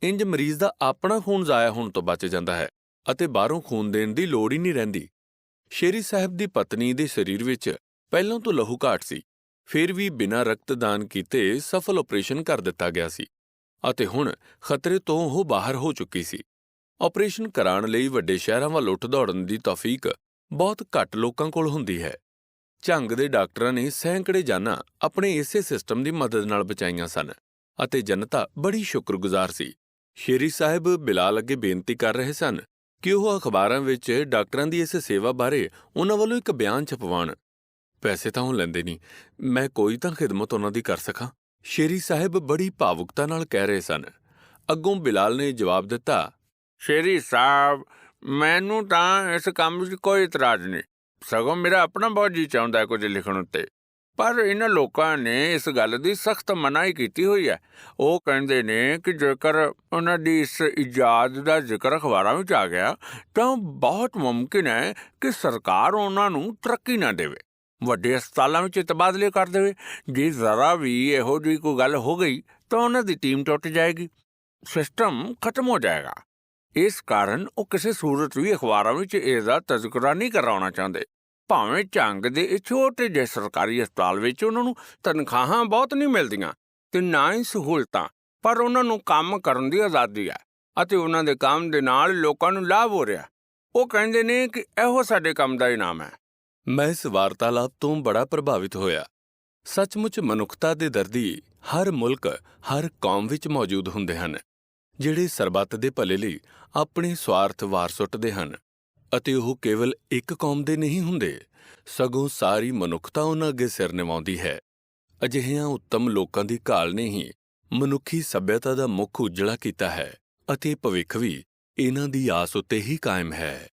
ਇੰਜ ਮਰੀਜ਼ ਦਾ ਆਪਣਾ ਖੂਨ ਜ਼ਾਇਆ ਹੋਣ ਤੋਂ ਬਚ ਜਾਂਦਾ ਹੈ ਅਤੇ ਬਾਹਰੋਂ ਖੂਨ ਦੇਣ ਦੀ ਲੋੜ ਹੀ ਨਹੀਂ ਰਹਿੰਦੀ। ਸ਼ੇਰੀ ਸਾਹਿਬ ਦੀ ਪਤਨੀ ਦੇ ਸਰੀਰ ਵਿੱਚ ਪਹਿਲਾਂ ਤੋਂ ਲਹੂ ਘਾਟ ਸੀ, ਫਿਰ ਵੀ ਬਿਨਾਂ ਰਕਤਦਾਨ ਕੀਤੇ ਸਫਲ ਆਪਰੇਸ਼ਨ ਕਰ ਦਿੱਤਾ ਗਿਆ ਸੀ ਅਤੇ ਹੁਣ ਖਤਰੇ ਤੋਂ ਉਹ ਬਾਹਰ ਹੋ ਚੁੱਕੀ ਸੀ। ਆਪਰੇਸ਼ਨ ਕਰਾਉਣ ਲਈ ਵੱਡੇ ਸ਼ਹਿਰਾਂ ਵੱਲ ਉੱਠ ਦੌੜਨ ਦੀ ਤੌਫੀਕ ਬਹੁਤ ਘੱਟ ਲੋਕਾਂ ਕੋਲ ਹੁੰਦੀ ਹੈ। ਝੰਗ ਦੇ ਡਾਕਟਰਾਂ ਨੇ ਸੈਂਕੜੇ ਜਾਨਾਂ ਆਪਣੇ ਇਸੇ ਸਿਸਟਮ ਦੀ ਮਦਦ ਨਾਲ ਬਚਾਈਆਂ ਸਨ ਅਤੇ ਜਨਤਾ ਬੜੀ ਸ਼ੁਕਰਗੁਜ਼ਾਰ ਸੀ। ਸ਼ੇਰੀ ਸਾਹਿਬ ਬਿਲਾਲ ਅੱਗੇ ਬੇਨਤੀ ਕਰ ਰਹੇ ਸਨ ਕਿ ਉਹ ਅਖਬਾਰਾਂ ਵਿੱਚ ਡਾਕਟਰਾਂ ਦੀ ਇਸ ਸੇਵਾ ਬਾਰੇ ਉਹਨਾਂ ਵੱਲੋਂ ਇੱਕ ਬਿਆਨ ਛਪਵਾਉਣ। ਪੈਸੇ ਤਾਂ ਉਹ ਲੈਂਦੇ ਨਹੀਂ, ਮੈਂ ਕੋਈ ਤਾਂ ਖਿਦਮਤ ਉਹਨਾਂ ਦੀ ਕਰ ਸਕਾਂ। ਸ਼ੇਰੀ ਸਾਹਿਬ ਬੜੀ ਭਾਵੁਕਤਾ ਨਾਲ ਕਹਿ ਰਹੇ ਸਨ। ਅੱਗੋਂ ਬਿਲਾਲ ਨੇ ਜਵਾਬ ਦਿੱਤਾ, ਸ਼ੇਰੀ ਸਾਹਿਬ, ਮੈਨੂੰ ਤਾਂ ਇਸ ਕੰਮ ਵਿੱਚ ਕੋਈ ਇਤਰਾਜ਼ ਨਹੀਂ, ਸਗੋਂ ਮੇਰਾ ਆਪਣਾ ਬਹੁਤ ਜੀ ਚਾਹੁੰਦਾ ਕੁਝ ਲਿਖਣ ਉੱਤੇ, ਪਰ ਇਹਨਾਂ ਲੋਕਾਂ ਨੇ ਇਸ ਗੱਲ ਦੀ ਸਖਤ ਮਨਾਹੀ ਕੀਤੀ ਹੋਈ ਹੈ। ਉਹ ਕਹਿੰਦੇ ਨੇ ਕਿ ਜੇਕਰ ਉਹਨਾਂ ਦੀ ਇਸ ਇਜਾਦ ਦਾ ਜ਼ਿਕਰ ਅਖਬਾਰਾਂ ਵਿੱਚ ਆ ਗਿਆ ਤਾਂ ਬਹੁਤ ਮੁਮਕਿਨ ਹੈ ਕਿ ਸਰਕਾਰ ਉਹਨਾਂ ਨੂੰ ਤਰੱਕੀ ਨਾ ਦੇਵੇ, ਵੱਡੇ ਹਸਪਤਾਲਾਂ ਵਿੱਚ ਤਬਾਦਲੇ ਕਰ ਦੇਵੇ। ਜੇ ਜ਼ਰਾ ਵੀ ਇਹੋ ਜਿਹੀ ਕੋਈ ਗੱਲ ਹੋ ਗਈ ਤਾਂ ਉਹਨਾਂ ਦੀ ਟੀਮ ਟੁੱਟ ਜਾਏਗੀ, ਸਿਸਟਮ ਖਤਮ ਹੋ ਜਾਏਗਾ। ਇਸ ਕਾਰਨ ਉਹ ਕਿਸੇ ਸੂਰਤ ਵੀ ਅਖਬਾਰਾਂ ਵਿੱਚ ਇਸ ਦਾ ਤਜ਼ਕਰਾ ਨਹੀਂ ਕਰਾਉਣਾ ਚਾਹੁੰਦੇ। ਭਾਵੇਂ ਝੰਗ ਦੇ ਇਹ ਛੋਟੇ ਜਿਹੇ ਸਰਕਾਰੀ ਹਸਪਤਾਲ ਵਿੱਚ ਉਹਨਾਂ ਨੂੰ ਤਨਖਾਹਾਂ ਬਹੁਤ ਨਹੀਂ ਮਿਲਦੀਆਂ ਤੇ ਨਾ ਹੀ ਸਹੂਲਤਾਂ, ਪਰ ਉਹਨਾਂ ਨੂੰ ਕੰਮ ਕਰਨ ਦੀ ਆਜ਼ਾਦੀ ਹੈ ਅਤੇ ਉਹਨਾਂ ਦੇ ਕੰਮ ਦੇ ਨਾਲ ਲੋਕਾਂ ਨੂੰ ਲਾਭ ਹੋ ਰਿਹਾ। ਉਹ ਕਹਿੰਦੇ ਨੇ ਕਿ ਇਹੋ ਸਾਡੇ ਕੰਮ ਦਾ ਇਨਾਮ ਹੈ। ਮੈਂ ਇਸ ਵਾਰਤਾਲਾਪ ਤੋਂ ਬੜਾ ਪ੍ਰਭਾਵਿਤ ਹੋਇਆ। ਸੱਚਮੁੱਚ ਮਨੁੱਖਤਾ ਦੇ ਦਰਦੀ ਹਰ ਮੁਲਕ, ਹਰ ਕੌਮ ਵਿੱਚ ਮੌਜੂਦ ਹੁੰਦੇ ਹਨ, ਜਿਹੜੇ ਸਰਬੱਤ ਦੇ ਭਲੇ ਲਈ ਆਪਣੇ ਸਵਾਰਥ ਵਾਰ ਸੁੱਟਦੇ ਹਨ ਅਤੇ ਉਹ ਕੇਵਲ ਇੱਕ ਕੌਮ ਦੇ ਨਹੀਂ ਹੁੰਦੇ, ਸਗੋਂ ਸਾਰੀ ਮਨੁੱਖਤਾ ਉਹਨਾਂ ਅੱਗੇ ਸਿਰ ਨਿਵਾਉਂਦੀ ਹੈ। ਅਜਿਹਿਆਂ ਉੱਤਮ ਲੋਕਾਂ ਦੀ ਘਾਲ ਨੇ ਹੀ ਮਨੁੱਖੀ ਸੱਭਿਅਤਾ ਦਾ ਮੁੱਖ ਉਜਲਾ ਕੀਤਾ ਹੈ ਅਤੇ ਭਵਿੱਖ ਵੀ ਇਹਨਾਂ ਦੀ ਆਸ ਉੱਤੇ ਹੀ ਕਾਇਮ ਹੈ।